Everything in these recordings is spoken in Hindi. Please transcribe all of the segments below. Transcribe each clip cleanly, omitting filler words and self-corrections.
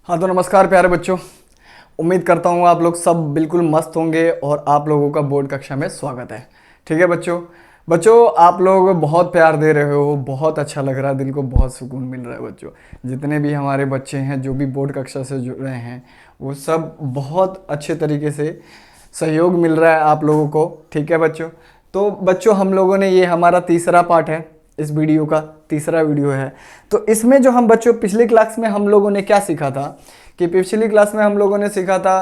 हाँ तो नमस्कार प्यारे बच्चों। उम्मीद करता हूँ आप लोग सब बिल्कुल मस्त होंगे और आप लोगों का बोर्ड कक्षा में स्वागत है। ठीक है बच्चों। आप लोग बहुत प्यार दे रहे हो, बहुत अच्छा लग रहा है, दिल को बहुत सुकून मिल रहा है बच्चों। जितने भी हमारे बच्चे हैं जो भी बोर्ड कक्षा से जुड़ रहे हैं वो सब बहुत अच्छे तरीके से सहयोग मिल रहा है आप लोगों को। ठीक है बच्चों। तो बच्चों हम लोगों ने ये हमारा तीसरा पार्ट है, इस वीडियो का तीसरा वीडियो है। तो इसमें जो हम बच्चों पिछली क्लास में हम लोगों ने क्या सीखा था कि पिछली क्लास में हम लोगों ने सीखा था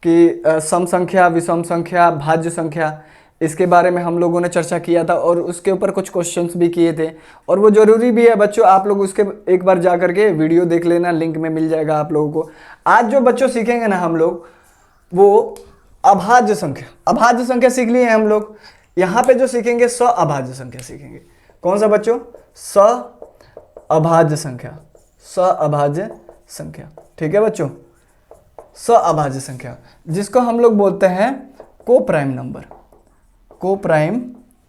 कि सम संख्या, विषम संख्या, भाज्य संख्या, इसके बारे में हम लोगों ने चर्चा किया था और उसके ऊपर कुछ क्वेश्चंस भी किए थे। और वो ज़रूरी भी है बच्चों, आप लोग उसके एक बार जा करके वीडियो देख लेना, लिंक में मिल जाएगा आप लोगों को। आज जो बच्चों सीखेंगे ना हम लोग वो अभाज्य संख्या। अभाज्य संख्या सीख लिए हम लोग। यहाँ पे जो सीखेंगे स अभाज्य संख्या सीखेंगे। कौन सा बच्चों? स अभाज्य संख्या। स अभाज्य संख्या। ठीक है बच्चों। स अभाज्य संख्या जिसको हम लोग बोलते हैं को प्राइम नंबर। को प्राइम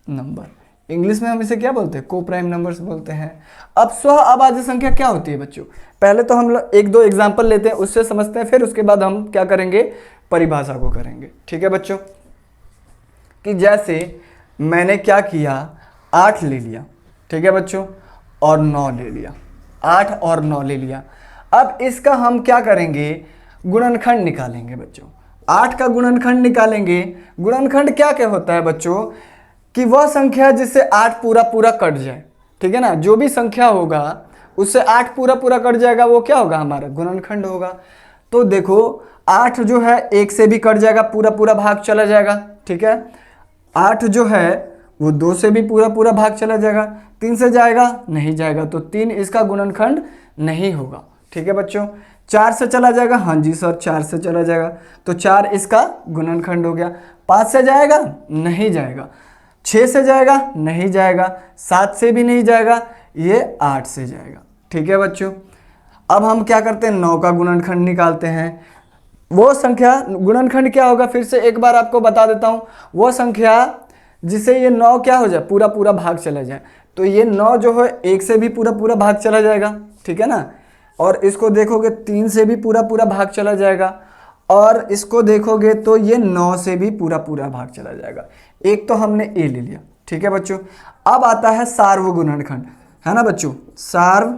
नंबर इंग्लिश में हम इसे क्या बोलते हैं? को प्राइम नंबर्स बोलते हैं। अब स्व अभाज्य संख्या क्या होती है बच्चों? पहले तो हम लोग एक दो एग्जांपल लेते हैं, उससे समझते हैं, फिर उसके बाद हम क्या करेंगे? परिभाषा को करेंगे। ठीक है बच्चों। कि जैसे मैंने क्या किया, 8 ले लिया, ठीक है बच्चों, और 9 ले लिया। 8 और 9 ले लिया। अब इसका हम क्या करेंगे? गुणनखंड निकालेंगे बच्चों। 8 का गुणनखंड निकालेंगे। गुणनखंड क्या क्या होता है बच्चों? कि वह संख्या जिससे 8 पूरा पूरा कट जाए। ठीक है ना। जो भी संख्या होगा उससे 8 पूरा पूरा कट जाएगा, वो क्या होगा? हमारा गुणनखंड होगा। तो देखो 8 जो है 1 से भी कट जाएगा, पूरा पूरा भाग चला जाएगा। ठीक है। 8 जो है वो 2 से भी पूरा पूरा भाग चला जाएगा। 3 से जाएगा? नहीं जाएगा, तो 3 इसका गुणनखंड नहीं होगा। ठीक है बच्चों। 4 से चला जाएगा? हाँ जी सर, 4 से चला जाएगा, तो 4 इसका गुणनखंड हो गया। 5 से जाएगा? नहीं जाएगा। 6 से जाएगा? नहीं जाएगा। 7 से भी नहीं जाएगा, ये 8 से जाएगा। ठीक है बच्चों। अब हम क्या करते हैं? 9 का गुणनखंड निकालते हैं। वो संख्या, गुणनखंड क्या होगा फिर से एक बार आपको बता देता हूँ। वो संख्या जिसे ये 9 क्या हो जाए? पूरा पूरा भाग चला जाए। तो ये 9 जो है 1 से भी पूरा पूरा भाग चला जाएगा। ठीक है ना। और इसको देखोगे 3 से भी पूरा पूरा भाग चला जाएगा। और इसको देखोगे तो ये 9 से भी पूरा पूरा भाग चला जाएगा। एक तो हमने ए ले लिया। ठीक है बच्चों। अब आता है सार्वगुणनखंड, है ना बच्चों। सार्व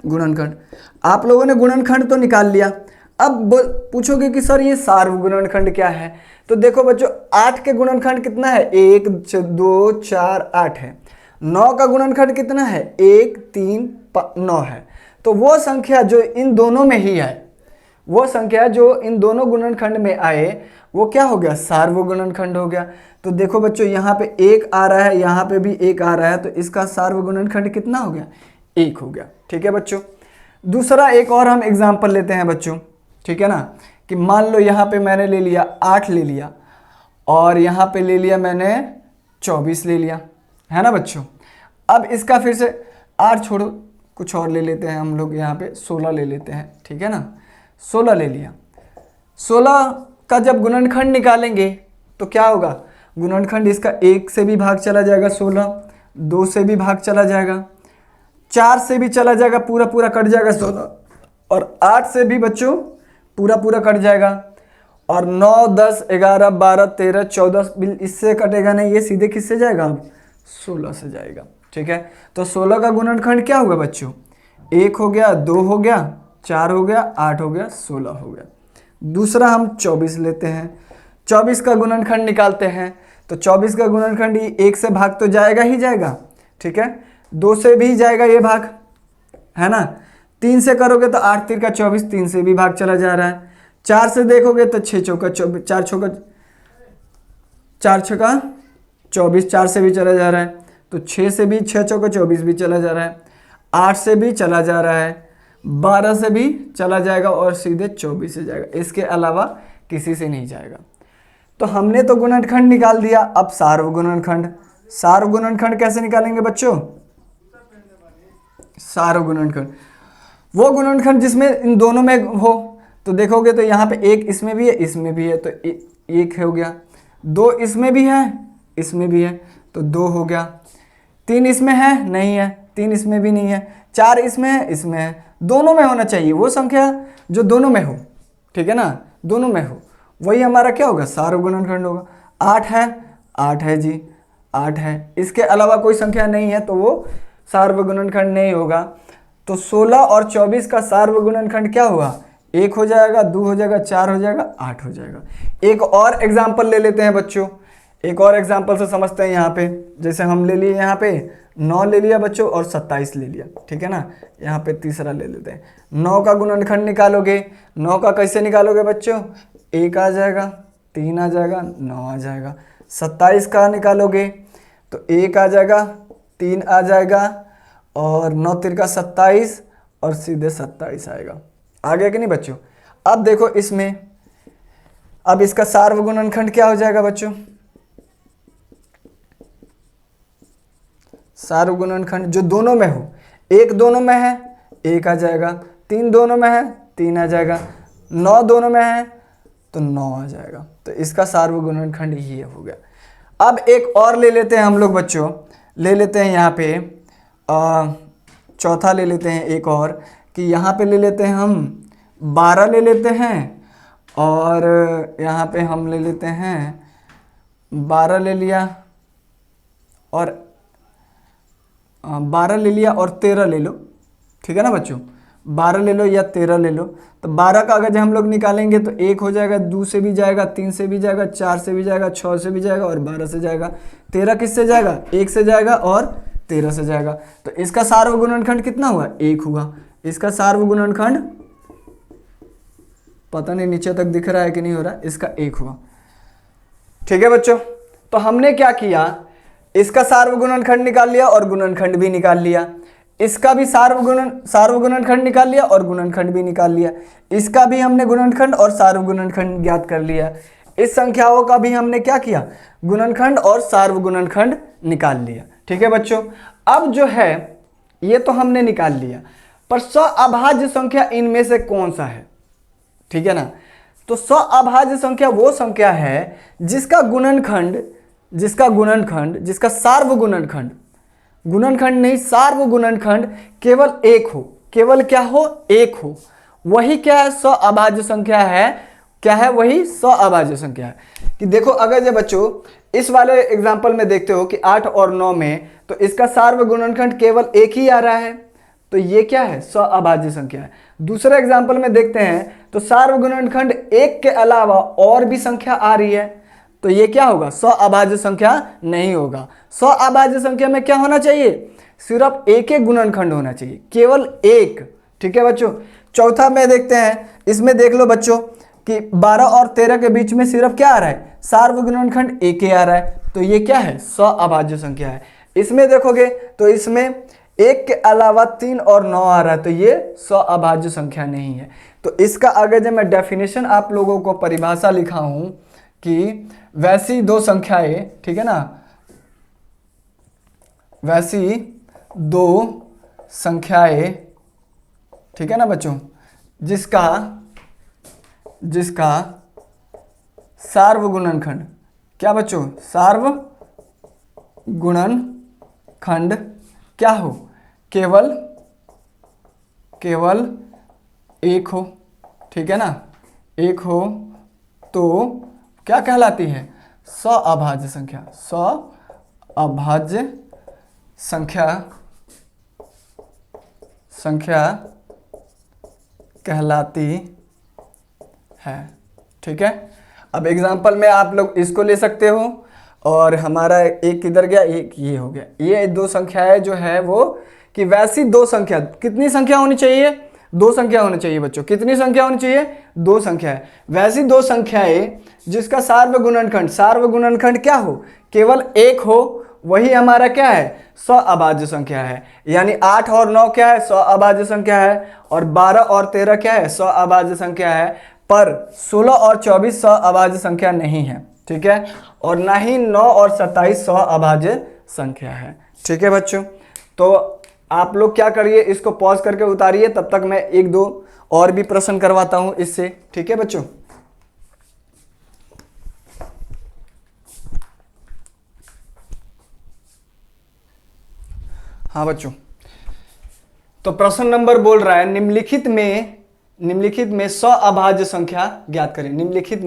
गुणनखंड। आप लोगों ने गुणनखंड तो निकाल लिया। अब पूछोगे कि सर ये सार्वगुणनखंड क्या है? तो देखो बच्चों 8 के गुणनखंड कितना है? 1 2 4 8 है। 9 का गुणनखंड कितना है? 1 3 9 है। तो वो संख्या जो इन दोनों में ही आए, वो संख्या जो इन दोनों गुणनखंड में आए, वो क्या हो गया? सार्वगुणनखंड हो गया। तो देखो बच्चों यहाँ पे 1 आ रहा है, यहाँ पे भी 1 आ रहा है, तो इसका सार्वगुणनखंड कितना हो गया? 1 हो गया। ठीक है बच्चों। दूसरा एक और हम एग्जाम्पल लेते हैं बच्चों। ठीक है ना। कि मान लो यहाँ पे मैंने ले लिया 8 ले लिया, और यहाँ पे ले लिया मैंने 24 ले लिया, है ना बच्चों। अब इसका फिर से 8 छोड़ो, कुछ और ले लेते हैं हम लोग, यहाँ पे 16 ले लेते हैं। ठीक है ना। 16 ले लिया। 16 का जब गुणनखंड निकालेंगे तो क्या होगा? गुणनखंड इसका 1 से भी भाग चला जाएगा 16, 2 से भी भाग चला जाएगा, 4 से भी चला जाएगा, पूरा पूरा कट जाएगा 16, और 8 से भी बच्चों पूरा पूरा कट जाएगा, और 9 10 11 12 13 14 इससे कटेगा नहीं, ये सीधे किससे जाएगा? अब 16 से जाएगा। ठीक है। तो 16 का गुणनखंड क्या होगा बच्चों? 1 हो गया, 2 हो गया, 4 हो गया, 8 हो गया, 16 हो गया। दूसरा हम 24 लेते हैं। 24 का गुणनखंड निकालते हैं। तो 24 का गुणनखंड 1 से भाग तो जाएगा ही जाएगा। ठीक है। 2 से भी जाएगा ये भाग, है ना। 3 से करोगे तो 8 3 का 24, 3 से भी भाग चला जा रहा है। 4 से देखोगे तो 6 चौका 24, 4 छक्का 24, 4 से भी चला जा रहा है। तो 6 से भी 6 चौका 24 भी चला जा रहा है। 8 से भी चला जा रहा है, 12 से भी चला जाएगा, और सीधे 24 से जाएगा। इसके अलावा किसी से नहीं जाएगा। तो हमने तो गुणनखंड निकाल दिया। अब सार्वगुणनखंड। सार्वगुणनखंड कैसे निकालेंगे बच्चों? सार्वगुणनखंड वो गुणनखंड जिसमें इन दोनों में हो। तो देखोगे तो यहाँ पे 1 इसमें भी है, इसमें भी है, तो 1 हो गया। 2 इसमें भी है, इसमें भी है, तो 2 हो गया। 3 इसमें है, नहीं है, 3 इसमें भी नहीं है, 4 इसमें है, इसमें है, दोनों में होना चाहिए वो संख्या जो दोनों में हो, ठीक है ना, दोनों में हो, वही हमारा क्या होगा, सार्वगुणनखंड होगा। 8 है, 8 है जी, 8 है, इसके अलावा कोई संख्या नहीं है तो वो सार्वगुणनखंड नहीं होगा। तो 16 और 24 का सार्वगुणनखंड क्या हुआ, 1 हो जाएगा, 2 हो जाएगा, 4 हो जाएगा, 8 हो जाएगा। एक और एग्जाम्पल ले लेते हैं बच्चों, एक और एग्जाम्पल से समझते हैं यहाँ पे। जैसे हम ले लिए यहाँ पे 9 ले लिया बच्चों और 27 ले लिया, ठीक है ना। यहाँ पे तीसरा ले लेते हैं, 9 का गुणनखंड निकालोगे, 9 का कैसे निकालोगे बच्चों, 1 आ जाएगा, 3 आ जाएगा, 9 आ जाएगा। 27 का निकालोगे तो 1 आ जाएगा, 3 आ जाएगा, और 9 तिरका 27 और सीधे 27 आएगा। आ गया कि नहीं बच्चों। अब देखो इसमें, अब इसका सार्वगुणनखंड क्या हो जाएगा बच्चों, सार्वगुणनखंड जो दोनों में हो, 1 दोनों में है 1 आ जाएगा, 3 दोनों में है 3 आ जाएगा, 9 दोनों में है तो 9 आ जाएगा। तो इसका सार्वगुणनखंड ये हो गया। अब एक और ले लेते हैं हम लोग बच्चों, ले लेते हैं यहाँ पे चौथा ले लेते हैं एक और, कि यहाँ पे ले लेते हैं हम 12 ले लेते हैं, और यहाँ पे हम ले लेते हैं 12 ले लिया, और 12 ले लिया और 13 ले लो, ठीक है ना बच्चों, 12 ले लो या 13 ले लो। तो 12 का अगर हम लोग निकालेंगे तो 1 हो जाएगा, 2 से भी जाएगा, 3 से भी जाएगा, 4 से भी जाएगा, 6 से भी जाएगा और 12 से जाएगा। 13 किससे जाएगा, 1 से जाएगा और 13 से जाएगा। तो इसका सार्वगुणनखंड कितना हुआ, 1 हुआ। इसका सार्वगुणनखंड पता नहीं नीचे तक दिख रहा है कि नहीं हो रहा, इसका 1 हुआ, ठीक है बच्चों। तो हमने क्या किया, इसका सार्वगुणनखंड निकाल लिया और गुणनखंड भी निकाल लिया, इसका भी सार्वगुणनखंड निकाल लिया और गुणनखंड भी निकाल लिया, इसका भी हमने गुणनखंड और सार्वगुणनखंड ज्ञात कर लिया। इस संख्याओं का भी हमने क्या किया, गुणनखंड और सार्वगुणनखंड निकाल लिया, ठीक है बच्चों। अब जो है ये तो हमने निकाल लिया, पर सअभाज्य संख्या इनमें से कौन सा है, ठीक है ना। तो सअभाज्य संख्या वो संख्या है जिसका गुणनखंड, जिसका सार्वगुणनखंड, गुणनखंड नहीं सार्वगुणनखंड केवल 1 हो, केवल क्या हो, 1 हो, वही क्या है, सअभाज्य संख्या है। क्या है, वही सअभाज्य संख्या है। कि देखो अगर जो बच्चों इस वाले एग्जांपल में देखते हो कि 8 और 9 में, तो इसका सार्वगुणनखंड केवल 1 ही आ रहा है, तो ये क्या है, सअभाज्य संख्या है। दूसरे एग्जाम्पल में देखते हैं तो सार्वगुणनखंड 1 के अलावा और भी संख्या आ रही है, तो ये क्या होगा, सअभाज्य संख्या नहीं होगा। सअभाज्य संख्या में क्या होना चाहिए, सिर्फ एक एक गुणनखंड होना चाहिए, केवल 1, ठीक है बच्चों। चौथा में देखते हैं, इसमें देख लो बच्चों कि 12 और 13 के बीच में सिर्फ क्या आ रहा है, सार्वगुणनखंड 1 ही आ रहा है, तो ये क्या है, सअभाज्य संख्या है। इसमें देखोगे तो इसमें 1 के अलावा 3 और 9 आ रहा है, तो ये सअभाज्य संख्या नहीं है। तो इसका अगर जब मैं डेफिनेशन आप लोगों को परिभाषा लिखा हूं कि वैसी दो संख्याएं, ठीक है ना, वैसी दो संख्याएं, ठीक है ना बच्चों, जिसका सार्वगुणनखंड, क्या बच्चों, सार्वगुणनखंड क्या हो, केवल 1 हो, ठीक है ना, 1 हो, तो क्या कहलाती है, सअभाज्य संख्या। सअभाज्य संख्या कहलाती है, ठीक है। अब एग्जांपल में आप लोग इसको ले सकते हो, और हमारा एक किधर गया, एक ये हो गया। ये दो संख्याएं जो है वो, कि वैसी दो संख्या, कितनी संख्या होनी चाहिए, 2 संख्या होनी चाहिए बच्चों। कितनी संख्या होनी चाहिए, 2 संख्या है। वैसी 2 संख्याएं जिसका सार्वगुणनखंड क्या हो, केवल 1 हो, वही हमारा क्या है, सअभाज्य संख्या है। यानी 8 और 9 क्या है, सअभाज्य संख्या है, और 12 और 13 क्या है, सअभाज्य संख्या है। पर 16 और 24 सअभाज्य संख्या नहीं है, ठीक है, और ना ही 9 और 27 सअभाज्य संख्या है, ठीक है बच्चों। तो आप लोग क्या करिए, इसको पॉज करके उतारिए, तब तक मैं 1-2 और भी प्रश्न करवाता हूं इससे, ठीक है बच्चों। हाँ बच्चों, तो प्रश्न नंबर बोल रहा है निम्नलिखित में 100 अभाज्य संख्या ज्ञात करें। निम्नलिखित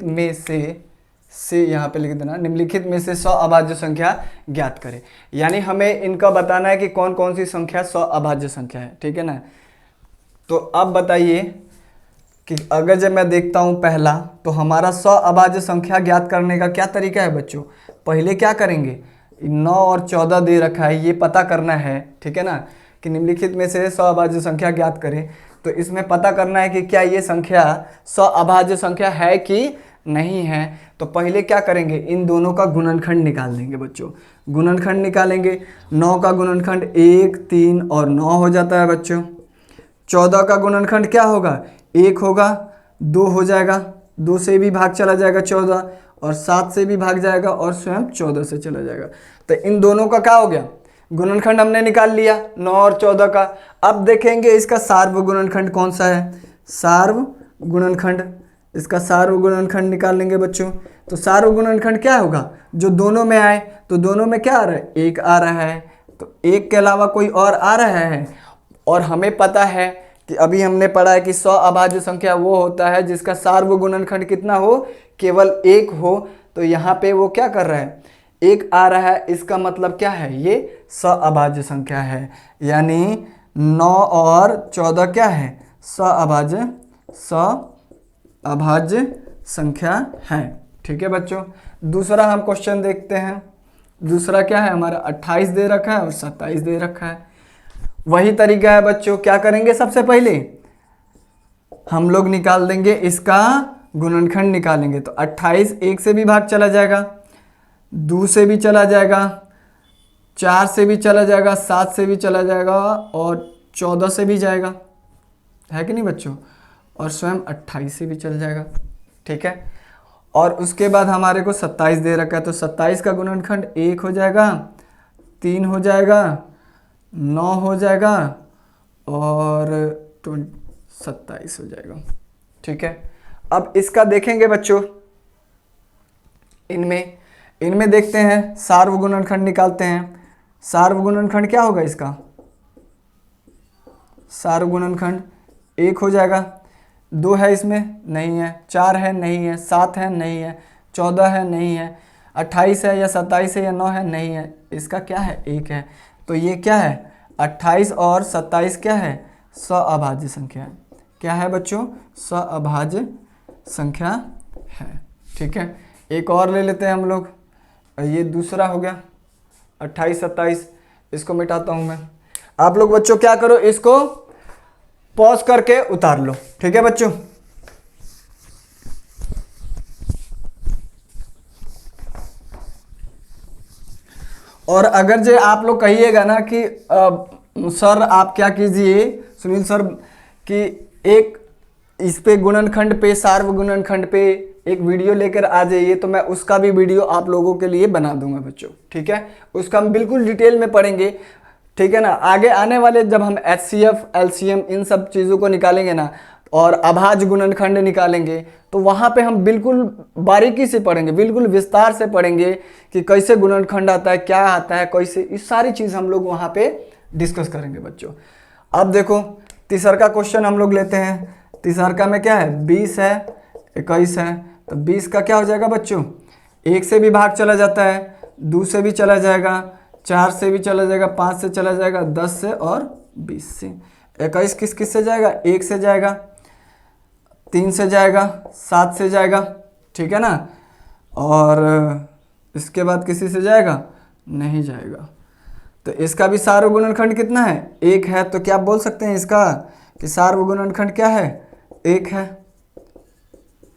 में से यहाँ पे लिख देना, निम्नलिखित में से 100 अभाज्य संख्या ज्ञात करें। यानी हमें इनका बताना है कि कौन कौन सी संख्या 100 अभाज्य संख्या है, ठीक है ना। तो अब बताइए कि अगर जब मैं देखता हूँ पहला, तो हमारा 100 अभाज्य संख्या ज्ञात करने का क्या तरीका है बच्चों। पहले क्या करेंगे, 9 और 14 दे रखा है, ये पता करना है, ठीक है ना, कि निम्नलिखित में से 100 अभाज्य संख्या ज्ञात करें। तो इसमें पता करना है कि क्या ये संख्या 100 अभाज्य संख्या है कि नहीं है। तो पहले क्या करेंगे, इन दोनों का गुणनखंड निकाल देंगे बच्चों। गुणनखंड निकालेंगे, 9 का गुणनखंड 1, 3 और 9 हो जाता है बच्चों। 14 का गुणनखंड क्या होगा, 1 होगा, 2 हो जाएगा, 2 से भी भाग चला जाएगा 14, और 7 से भी भाग जाएगा, और स्वयं 14 से चला जाएगा। तो इन दोनों का क्या हो गया, गुणनखंड हमने निकाल लिया 9 और 14 का। अब देखेंगे इसका सार्वगुणनखंड कौन सा है, सार्वगुणनखंड, इसका सार्वगुणनखंड निकाल लेंगे बच्चों। तो सार्वगुणनखंड क्या होगा, जो दोनों में आए, तो दोनों में क्या आ रहा है, 1 आ रहा है, तो 1 के अलावा कोई और आ रहा है। और हमें पता है कि अभी हमने पढ़ा है कि 100 अभाज्य संख्या वो होता है जिसका सार्वगुणनखंड कितना हो, केवल 1 हो। तो यहाँ पे वो क्या कर रहा है, 1 आ रहा है, इसका मतलब क्या है, ये 100 अभाज्य संख्या है। यानी 9 और 14 क्या है, 100 अभाज्य संख्या है, ठीक है बच्चों। दूसरा हम क्वेश्चन देखते हैं। दूसरा क्या है हमारा, 28 दे रखा है और 27 दे रखा है। वही तरीका है बच्चों, क्या करेंगे, सबसे पहले हम लोग निकाल देंगे इसका गुणनखंड निकालेंगे। तो 28 1 से भी भाग चला जाएगा, 2 से भी चला जाएगा, 4 से भी चला जाएगा, 7 से भी चला जाएगा, और 14 से भी जाएगा, है कि नहीं बच्चों, और स्वयं 28 से भी चल जाएगा, ठीक है। और उसके बाद हमारे को 27 दे रखा है, तो 27 का गुणनखंड 1 हो जाएगा, 3 हो जाएगा, 9 हो जाएगा, और 27 हो जाएगा, ठीक है। अब इसका देखेंगे बच्चों, इनमें देखते हैं, सार्वगुणनखंड निकालते हैं। सार्वगुणनखंड क्या होगा इसका, सार्वगुणनखंड 1 हो जाएगा, 2 है इसमें, नहीं है, 4 है, नहीं है, 7 है, नहीं है, 14 है, नहीं है, 28 है या 27 है या 9 है, नहीं है, इसका क्या है, 1 है। तो ये क्या है, 28 और 27 क्या है, 100 अभाज्य संख्या है। क्या है बच्चों, 100 अभाज्य संख्या है, ठीक है। एक और ले लेते हैं हम लोग, ये दूसरा हो गया 28 27, इसको मिटाता हूं मैं। आप लोग बच्चों क्या करो, इसको पॉज करके उतार लो, ठीक है बच्चों। और अगर जो आप लोग कहिएगा ना कि सर आप क्या कीजिए सुनील सर, कि एक इस पे गुणनखंड पे, सार्वगुणनखंड पे एक वीडियो लेकर आ जाइए, तो मैं उसका भी वीडियो आप लोगों के लिए बना दूंगा बच्चों, ठीक है। उसका हम बिल्कुल डिटेल में पढ़ेंगे, ठीक है ना। आगे आने वाले जब हम HCF LCM इन सब चीज़ों को निकालेंगे ना, और अभाज्य गुणनखंड निकालेंगे, तो वहाँ पे हम बिल्कुल बारीकी से पढ़ेंगे, बिल्कुल विस्तार से पढ़ेंगे कि कैसे गुणनखंड आता है, क्या आता है, कैसे, इस सारी चीज़ हम लोग वहाँ पे डिस्कस करेंगे बच्चों। अब देखो तीसरा का क्वेश्चन हम लोग लेते हैं। तीसरा में क्या है, 20 है, 21 है। तो 20 का क्या हो जाएगा बच्चों, 1 से भी भाग चला जाता है, 2 से भी चला जाएगा, 4 से भी चला जाएगा, 5 से चला जाएगा, 10 से और 20 से। 21 किस से जाएगा, 1 से जाएगा, 3 से जाएगा, 7 से जाएगा, ठीक है ना। और इसके बाद किसी से जाएगा, नहीं जाएगा। तो इसका भी सार्वगुणनखंड कितना है, 1 है। तो क्या बोल सकते हैं इसका कि सार्वगुणनखंड क्या है, 1 है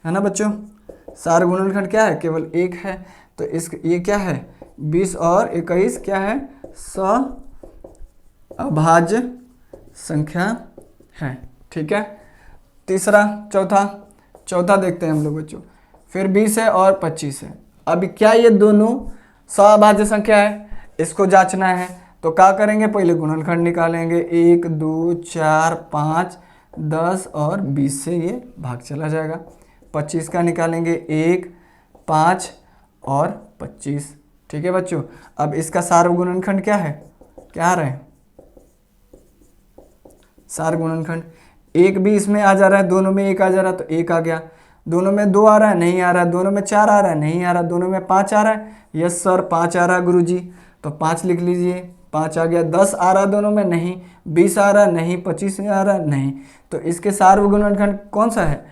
ना बच्चों। सार्वगुणनखंड क्या है, केवल 1 है। तो इस ये क्या है, 20 और 21 क्या है, 100 अभाज्य संख्या है, ठीक है। तीसरा, चौथा देखते हैं हम लोग बच्चों। फिर 20 है और 25 है। अब क्या ये दोनों 100 अभाज्य संख्या है, इसको जांचना है। तो क्या करेंगे, पहले गुणनखंड निकालेंगे, 1 2 4 5 10 और 20 से ये भाग चला जाएगा। 25 का निकालेंगे, 1 5 और 25, ठीक है बच्चों। अब इसका सार्वगुणनखंड क्या है, क्या आ रहा है, सार गुणनखंड। एक भी इसमें आ जा रहा है, दोनों में एक आ जा रहा है तो एक आ गया, दोनों में दो आ रहा है नहीं आ रहा है, दोनों में चार आ रहा है नहीं आ रहा, दोनों में पाँच आ रहा है, यस सर पाँच आ रहा है गुरुजी, तो पाँच लिख लीजिए, पाँच आ गया। 10 आ रहा है दोनों में नहीं, 20 आ रहा है नहीं, 25 आ रहा है नहीं, तो इसके सार्वगुणनखंड कौन सा है,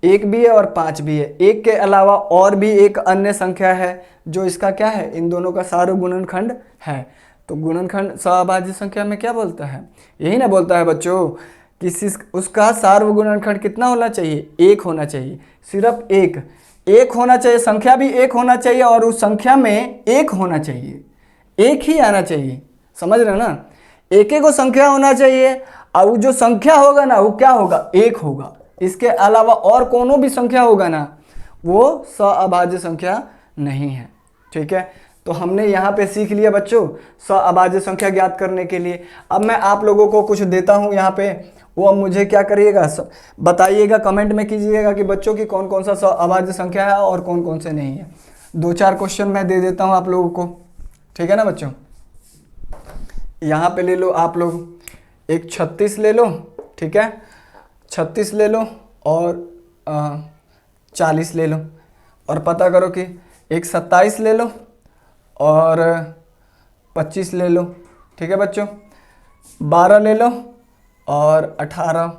एक भी है और पाँच भी है। एक के अलावा और भी एक अन्य संख्या है जो इसका क्या है, इन दोनों का सार्वगुणनखंड है। तो गुणनखंड सहअभाज्य संख्या में क्या बोलता है, यही ना बोलता है बच्चों कि उसका सार्वगुणनखंड कितना होना चाहिए, एक होना चाहिए, सिर्फ एक होना चाहिए, संख्या भी एक होना चाहिए और उस संख्या में एक होना चाहिए, एक ही आना चाहिए, समझ रहे हो ना, एक एक को संख्या होना चाहिए और जो संख्या होगा ना वो क्या होगा, एक होगा, इसके अलावा और कोनो भी संख्या होगा ना वो सहअभाज्य संख्या नहीं है। ठीक है, तो हमने यहाँ पे सीख लिया बच्चों सहअभाज्य संख्या ज्ञात करने के लिए। अब मैं आप लोगों को कुछ देता हूँ यहाँ पे, वो अब मुझे क्या करिएगा बताइएगा, कमेंट में कीजिएगा कि बच्चों की कौन कौन सा सहअभाज्य संख्या है और कौन कौन से नहीं है। 2-4 क्वेश्चन मैं दे देता हूँ आप लोगों को, ठीक है ना बच्चों। यहाँ पे ले लो आप लोग, एक 36 ले लो, ठीक है, 36 ले लो और 40 ले लो, और पता करो कि एक 27 ले लो और 25 ले लो, ठीक है बच्चों, 12 ले लो और 18,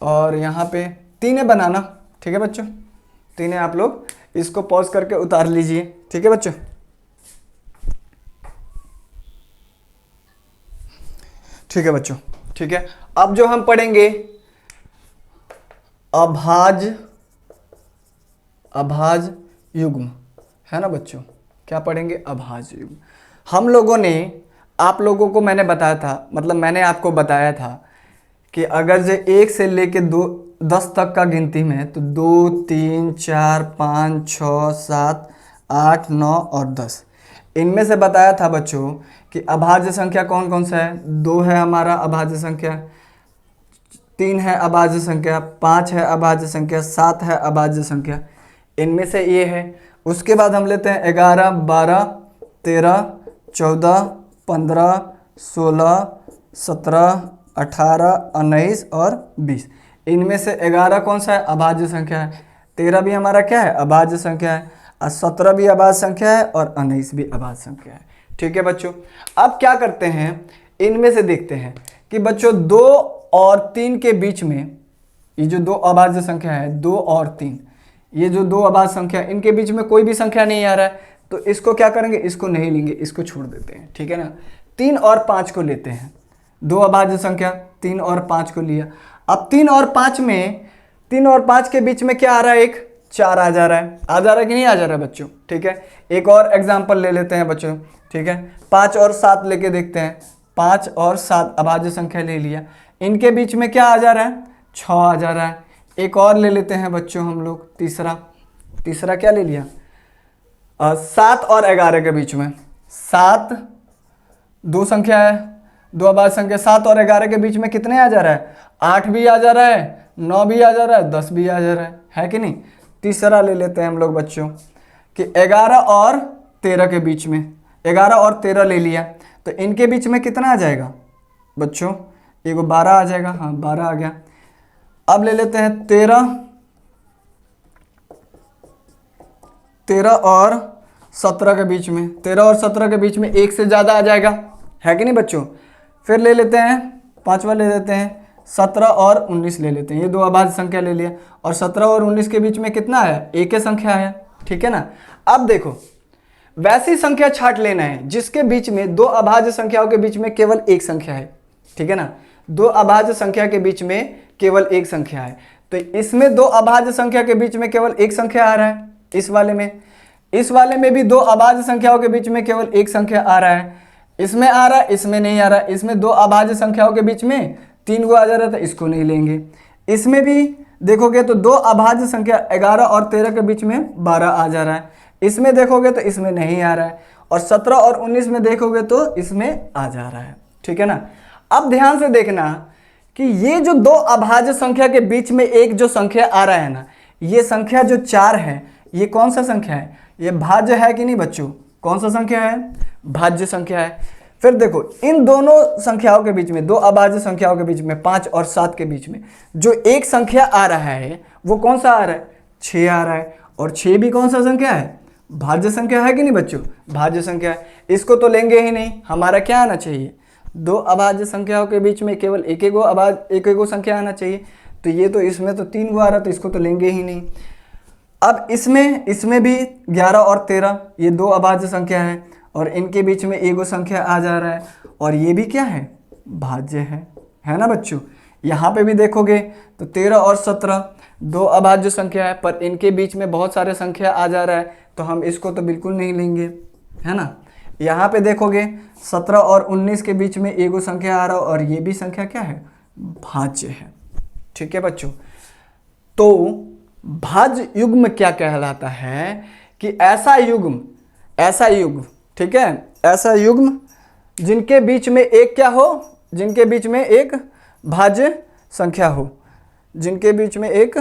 और यहाँ पे 3 बनाना, ठीक है बच्चों, 3 आप लोग इसको पॉज करके उतार लीजिए, ठीक है बच्चों। ठीक है बच्चों, ठीक है, अब जो हम पढ़ेंगे अभाज्य युग्म है ना बच्चों, क्या पढ़ेंगे, अभाज्य युग्म। हम लोगों ने, आप लोगों को मैंने बताया था, मतलब मैंने आपको बताया था कि अगर जो 1 से लेके 10 तक का गिनती में, तो 2 3 4 5 6 7 8 9 और 10, इनमें से बताया था बच्चों कि अभाज्य संख्या कौन कौन सा है। 2 है हमारा अभाज्य संख्या, 3 है अभाज्य संख्या, 5 है अभाज्य संख्या, 7 है अभाज्य संख्या, इनमें से ये है। उसके बाद हम लेते हैं 11 12 13 14 15 16 17 18 19 और 20, इनमें से 11 कौन सा है, अभाज्य संख्या है, 13 भी हमारा क्या है, अभाज्य संख्या है, और 17 भी अभाज्य संख्या है और 19 भी अभाज्य संख्या है। ठीक है बच्चों, अब क्या करते हैं, इनमें से देखते हैं कि बच्चों 2 और 3 के बीच में, ये जो 2 अभाज्य संख्या है, 2 और 3, ये जो 2 अभाज्य संख्या, इनके बीच में कोई भी संख्या नहीं आ रहा है, तो इसको क्या करेंगे, इसको नहीं लेंगे, इसको छोड़ देते हैं, ठीक है ना। 3 और 5 को लेते हैं, 2 अभाज्य संख्या, 3 और 5 को लिया। अब 3 और 5 में, 3 और 5 के बीच में क्या आ रहा है, एक 4 आ जा रहा है, कि नहीं आ जा रहा है बच्चों। ठीक है, एक और एग्जाम्पल ले लेते हैं बच्चों, ठीक है, 5 और 7 लेके देखते हैं। 5 और 7 अभाज्य संख्या ले लिया, इनके बीच में क्या आ जा रहा है, 6 आ जा रहा है। एक और ले लेते हैं बच्चों हम लोग, तीसरा क्या ले लिया, 7 और 11 के बीच में, 7 दो संख्या है, 2 अभाज्य संख्या, 7 और 11 के बीच में कितने आ जा रहा है, 8 भी आ जा रहा है, 9 भी आ जा रहा है, 10 भी आ जा रहा है कि नहीं। तीसरा ले लेते हैं हम लोग बच्चों कि 11 और 13 के बीच में, 11 और 13 ले लिया, तो इनके बीच में कितना आ जाएगा बच्चों, एक 12 आ जाएगा, हाँ 12 आ गया। अब ले लेते हैं 13 और 17 के बीच में, 13 और 17 के बीच में एक से ज़्यादा आ जाएगा, है कि नहीं बच्चों। फिर ले लेते हैं, पांचवा ले लेते हैं, 17 और 19 ले लेते हैं, ये 2 अभाज्य संख्या ले लिया, और 17 और 19 के बीच में कितना है, एक ही संख्या है, ठीक है ना। अब देखो, वैसी संख्या छांट लेना है जिसके बीच में 2 अभाज्य संख्याओं के बीच में केवल एक संख्या है, ठीक है ना। 2 अभाज्य संख्या के बीच में केवल एक संख्या है, तो इसमें 2 अभाज्य संख्या के बीच में केवल एक संख्या आ रहा है, इस वाले में भी 2 अभाज्य संख्याओं के बीच में केवल एक संख्या आ रहा है, इसमें आ रहा है, इसमें नहीं आ रहा है। इसमें 2 अभाज्य संख्याओं के बीच में 3 को आ जा रहा था, इसको नहीं लेंगे। इसमें भी देखोगे तो 2 अभाज्य संख्या 11 और 13 के बीच में 12 आ जा रहा है, इसमें देखोगे तो इसमें नहीं आ रहा है, और 17 और 19 में देखोगे तो इसमें आ जा रहा है, ठीक है ना। अब ध्यान से देखना कि ये जो 2 अभाज्य संख्या के बीच में एक जो संख्या आ रहा है ना, ये संख्या जो 4 है, ये कौन सा संख्या है, ये भाज्य है कि नहीं बच्चों, कौन सा संख्या है, भाज्य संख्या है। फिर देखो इन दोनों संख्याओं के बीच में, दो अभाज्य संख्याओं के बीच में, 5 और 7 के बीच में जो एक संख्या आ रहा है वो कौन सा आ रहा है, 6 आ रहा है। और 6 भी कौन सा संख्या है, भाज्य संख्या है कि नहीं बच्चों, भाज्य संख्या है। इसको तो लेंगे ही नहीं, हमारा क्या आना चाहिए, दो अभाज्य संख्याओं के बीच में केवल एक एक संख्या आना चाहिए। तो ये तो इसमें तो 3 गो आ रहा, तो इसको तो लेंगे ही नहीं। अब इसमें भी 11 और 13 ये दो अभाज्य संख्या है और इनके बीच में एगो संख्या आ जा रहा है और ये भी क्या है, भाज्य है ना बच्चों। यहाँ पे भी देखोगे तो 13 और 17 दो अभाज्य संख्या है पर इनके बीच में बहुत सारे संख्या आ जा रहा है, तो हम इसको तो बिल्कुल नहीं लेंगे, है ना। यहाँ पे देखोगे 17 और 19 के बीच में एगो संख्या आ रहा है और ये भी संख्या क्या है, भाज्य है। ठीक है बच्चों, तो भाज्य युग्म क्या कहलाता है कि ऐसा युग्म, ठीक है, ऐसा युग्म जिनके बीच में एक क्या हो, जिनके बीच में एक भाज्य संख्या हो, जिनके बीच में एक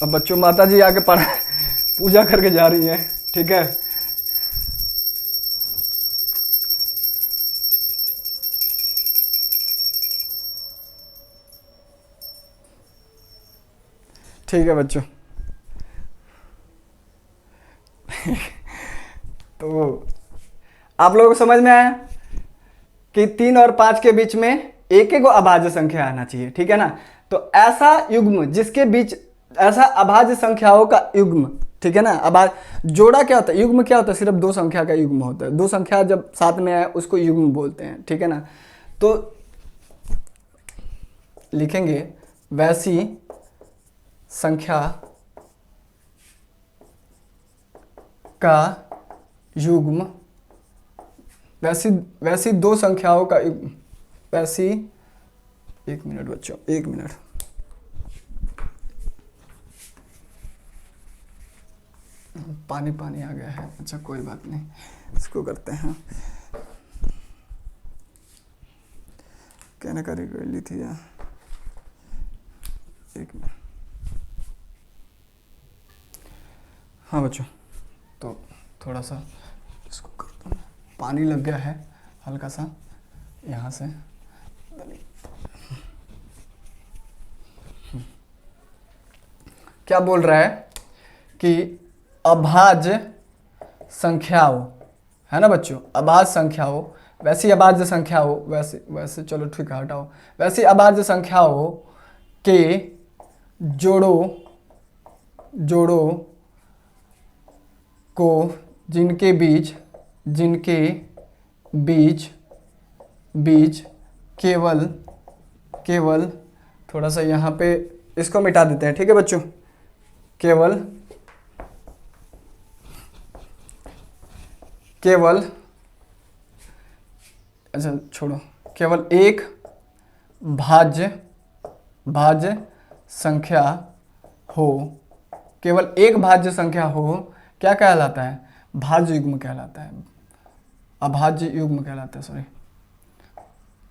अब बच्चों माता जी आके पूजा करके जा रही है, ठीक है। ठीक है बच्चों तो आप लोगों को समझ में आया कि 3 और 5 के बीच में एक एक अभाज्य संख्या आना चाहिए, ठीक है ना। तो ऐसा युग्म जिसके बीच, ऐसा अभाज्य संख्याओं का युग्म, ठीक है ना। जोड़ा क्या होता है, युग्म क्या होता है, सिर्फ दो संख्या का युग्म होता है। दो संख्या जब साथ में आए उसको युग्म बोलते हैं, ठीक है ना। तो लिखेंगे वैसी संख्या का युग्म, वैसी दो संख्याओं का युग्म, वैसी, एक मिनट बच्चों, एक मिनट, पानी आ गया है। अच्छा कोई बात नहीं, इसको करते हैं, कहने का ली थी यार, एक मिनट। हाँ बच्चों, तो थोड़ा सा इसको करता हूँ, पानी लग गया है हल्का सा यहाँ से। क्या बोल रहा है कि अभाज्य संख्याओं, है ना बच्चों, अभाज्य संख्याओं, वैसी अभाज्य संख्याओं, वैसे चलो ठीक है हटाओ, वैसी अभाज्य संख्याओं के जोड़ों को जिनके बीच केवल थोड़ा सा यहाँ पे इसको मिटा देते हैं, ठीक है बच्चों, केवल अच्छा छोड़ो, केवल एक भाज्य संख्या हो, केवल एक भाज्य संख्या हो, क्या कहलाता है, भाज्य युग्म कहलाता है, अभाज्य युग्म कहलाता है, सॉरी,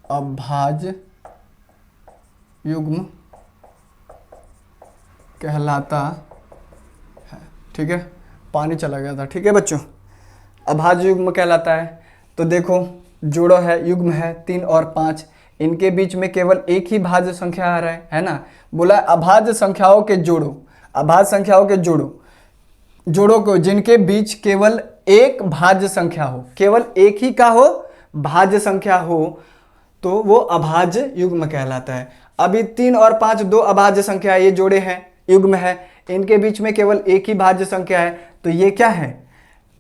अभाज्य युग्म कहलाता है, ठीक है। पानी चला गया था, ठीक है बच्चों, अभाज्य युग्म कहलाता है। तो देखो जोड़ो है, युग्म है 3 और 5, इनके बीच में केवल एक ही भाज्य संख्या आ रहा है ना। बोला अभाज्य संख्याओं के जोड़ो, अभाज्य संख्याओं के जोड़ों को जिनके बीच केवल एक भाज्य संख्या हो, केवल एक ही का हो, भाज्य संख्या हो, तो वो अभाज्य युग्म कहलाता है। अभी 3 और 5 दो अभाज्य संख्या, ये जोड़े हैं, युग्म है, इनके बीच में केवल एक ही भाज्य संख्या है, तो ये क्या है,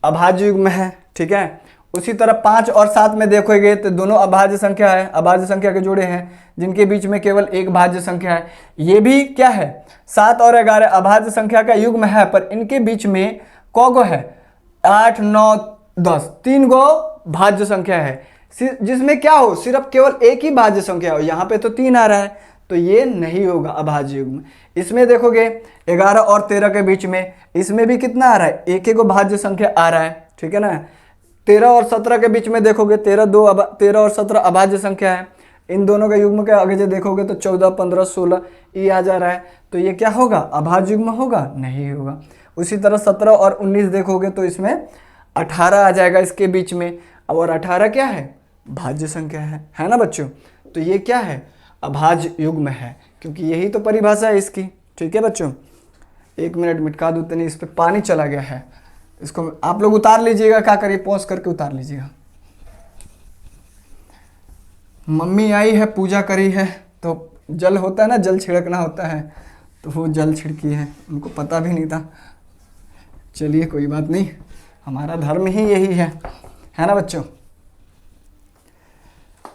अभाज्य युग्म है, ठीक है। उसी तरह 5 और 7 में देखोगे तो दोनों अभाज्य संख्या है, अभाज्य संख्या के जोड़े हैं जिनके बीच में केवल एक भाज्य संख्या है, ये भी क्या है, 7 और 11 अभाज्य संख्या का युग्म है, पर इनके बीच में कौगो है, 8, 9, 10, 3 गो भाज्य संख्या है, जिसमें क्या हो, सिर्फ केवल एक ही भाज्य संख्या हो। यहाँ पे तो 3 आ रहा है, तो ये नहीं होगा अभाज्य युग्म। इसमें देखोगे 11 और 13 के बीच में, इसमें भी कितना आ रहा है, एक एक भाज्य संख्या आ रहा है, ठीक है ना। 13 और 17 के बीच में देखोगे 13 और 17 अभाज्य संख्या है, इन दोनों का युग्म के आगे जो देखोगे तो 14, 15, 16 ये आ जा रहा है, तो ये क्या होगा, अभाज्य युग्म होगा, नहीं होगा। उसी तरह 17 और 19 देखोगे तो इसमें 18 आ जाएगा इसके बीच में, और 18 क्या है, भाज्य संख्या है ना बच्चों। तो ये क्या है, अभाज्य युग्म है, क्योंकि यही तो परिभाषा है इसकी। ठीक है बच्चों, 1 मिनट मिटका दूँ, नहीं इस पर पानी चला गया है, इसको आप लोग उतार लीजिएगा, क्या करिए पॉज करके उतार लीजिएगा। मम्मी आई है, पूजा करी है, तो जल होता है ना, जल छिड़कना होता है, तो वो जल छिड़की है, उनको पता भी नहीं था। चलिए कोई बात नहीं, हमारा धर्म ही यही है ना बच्चों।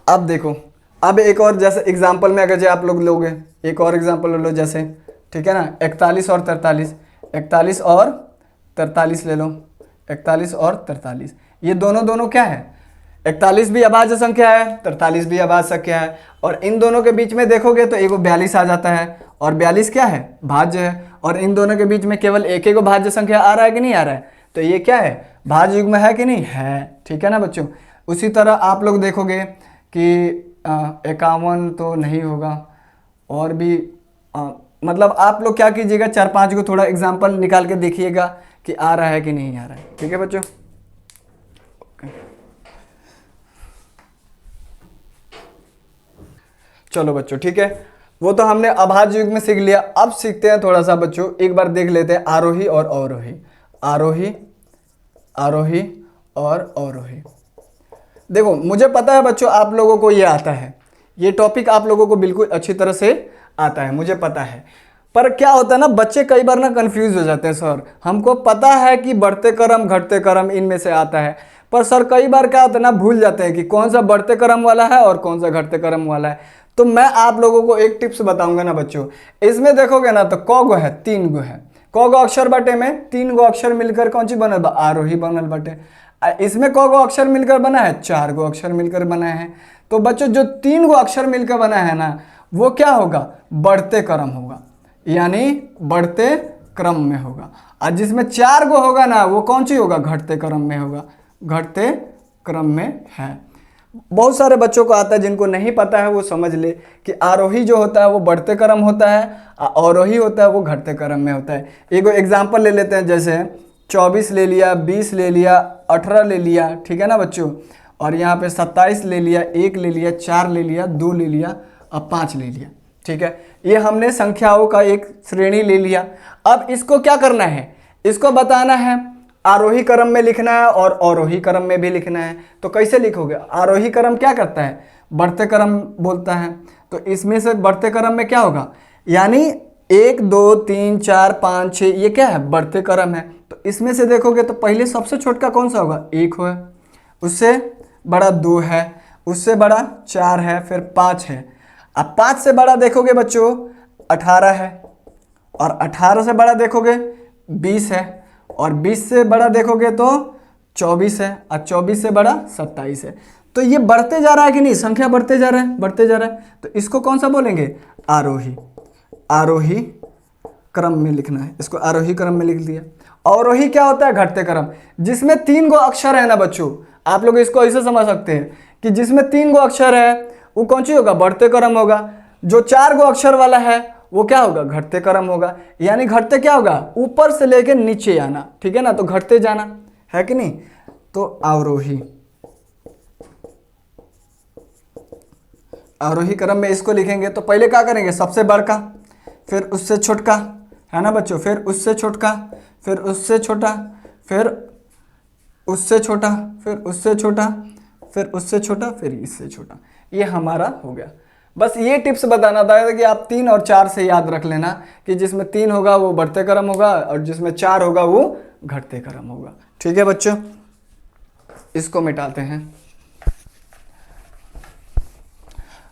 अब देखो, अब एक और जैसे एग्जाम्पल में अगर जो आप लोग लोगे, एक और एग्जाम्पल ले लो जैसे, ठीक है ना, 41 और 43, 41 और 43 ले लो, 41 और 43, ये दोनों क्या है, 41 भी अभाज्य संख्या है, 43 भी अभाज्य संख्या है, और इन दोनों के बीच में देखोगे तो एगो 42 आ जाता है, और 42 क्या है, भाज्य है, और इन दोनों के बीच में केवल एक ही भाज्य संख्या आ रहा है कि नहीं आ रहा है, तो ये क्या है, भाज्य युग्म है कि नहीं है। ठीक है ना बच्चों। उसी तरह आप लोग देखोगे कि 51 तो नहीं होगा, और भी मतलब आप लोग क्या कीजिएगा, 4-5 को थोड़ा एग्जाम्पल निकाल के देखिएगा कि आ रहा है कि नहीं आ रहा है। ठीक है बच्चों। चलो बच्चों ठीक है, वो तो हमने अभाज्य युग्म में सीख लिया। अब सीखते हैं थोड़ा सा बच्चों, एक बार देख लेते हैं आरोही और अवरोही, आरोही आरोही और अवरोही। देखो मुझे पता है बच्चों आप लोगों को ये आता है, ये टॉपिक आप लोगों को बिल्कुल अच्छी तरह से आता है, मुझे पता है, पर क्या होता है ना, बच्चे कई बार ना कंफ्यूज हो जाते हैं, सर हमको पता है कि बढ़ते क्रम घटते क्रम इनमें से आता है, पर सर कई बार क्या होता है ना, भूल जाते हैं कि कौन सा बढ़ते क्रम वाला है और कौन सा घटते क्रम वाला है। तो मैं आप लोगों को एक टिप्स बताऊंगा ना बच्चों, इसमें देखोगे ना तो क गो है, 3 गो है, क गो अक्षर बटे में 3 गो अक्षर मिलकर कौन सी बनल बा, आरोही बनल बटे। इसमें क गो अक्षर मिलकर बना है, 4 गो अक्षर मिलकर बना है। तो बच्चों जो 3 गो अक्षर मिलकर बना है ना, वो क्या होगा, बढ़ते क्रम होगा, यानी बढ़ते क्रम में होगा। और जिसमें 4 गो होगा ना, वो कौन सी होगा, घटते क्रम में होगा, घटते क्रम में है। बहुत सारे बच्चों को आता है, जिनको नहीं पता है वो समझ ले कि आरोही जो होता है वो बढ़ते क्रम होता है, अवरोही होता है वो घटते क्रम में होता है। एक एग्जाम्पल ले लेते हैं, जैसे 24 ले लिया, 20 ले लिया, 18 ले लिया, ठीक है ना बच्चों, और यहाँ पे 27 ले लिया, 1 ले लिया, 4 ले लिया, 2 ले लिया और 5 ले लिया। ठीक है, ये हमने संख्याओं का एक श्रेणी ले लिया। अब इसको क्या करना है, इसको बताना है, आरोही क्रम में लिखना है और अवरोही क्रम में भी लिखना है। तो कैसे लिखोगे, आरोही क्रम क्या करता है, बढ़ते क्रम बोलता है, तो इसमें से बढ़ते क्रम में क्या होगा, यानी 1 2 3 4 5 6 ये क्या है, बढ़ते क्रम है। तो इसमें से देखोगे तो पहले सबसे छोटा कौन सा होगा, 1 है, उससे बड़ा 2 है, उससे बड़ा 4 है, फिर 5 है। अब 5 से बड़ा देखोगे बच्चों 18 है, और 18 से बड़ा देखोगे 20 है, और 20 से बड़ा देखोगे तो 24 है, और 24 से बड़ा 27 है। तो ये बढ़ते जा रहा है कि नहीं, संख्या बढ़ते जा रहा है, बढ़ते जा रहा है। तो इसको कौन सा बोलेंगे, आरोही, आरोही क्रम में लिखना है, इसको आरोही क्रम में लिख दिया। अवरोही क्या होता है, घटते क्रम, जिसमें 3 गो अक्षर है ना बच्चों, आप लोग इसको ऐसे समझ सकते हैं कि जिसमें 3 गो अक्षर है वो कौन सी होगा, बढ़ते क्रम होगा। जो 4 गो अक्षर वाला है वो क्या होगा, घटते क्रम होगा। यानी घटते क्या होगा, ऊपर से लेके नीचे आना, ठीक है ना, तो घटते जाना है कि नहीं। तो अवरोही, अवरोही क्रम में इसको लिखेंगे तो पहले क्या करेंगे, सबसे बड़का, फिर उससे छोटका, है ना बच्चों, फिर उससे छोटका, फिर उससे छोटा, फिर उससे छोटा, फिर उससे छोटा, फिर उससे छोटा, फिर इससे छोटा। ये हमारा हो गया। बस ये टिप्स बताना था कि आप 3 और 4 से याद रख लेना कि जिसमें 3 होगा वो बढ़ते क्रम होगा, और जिसमें 4 होगा वो घटते क्रम होगा। ठीक है बच्चों, इसको मिटाते हैं।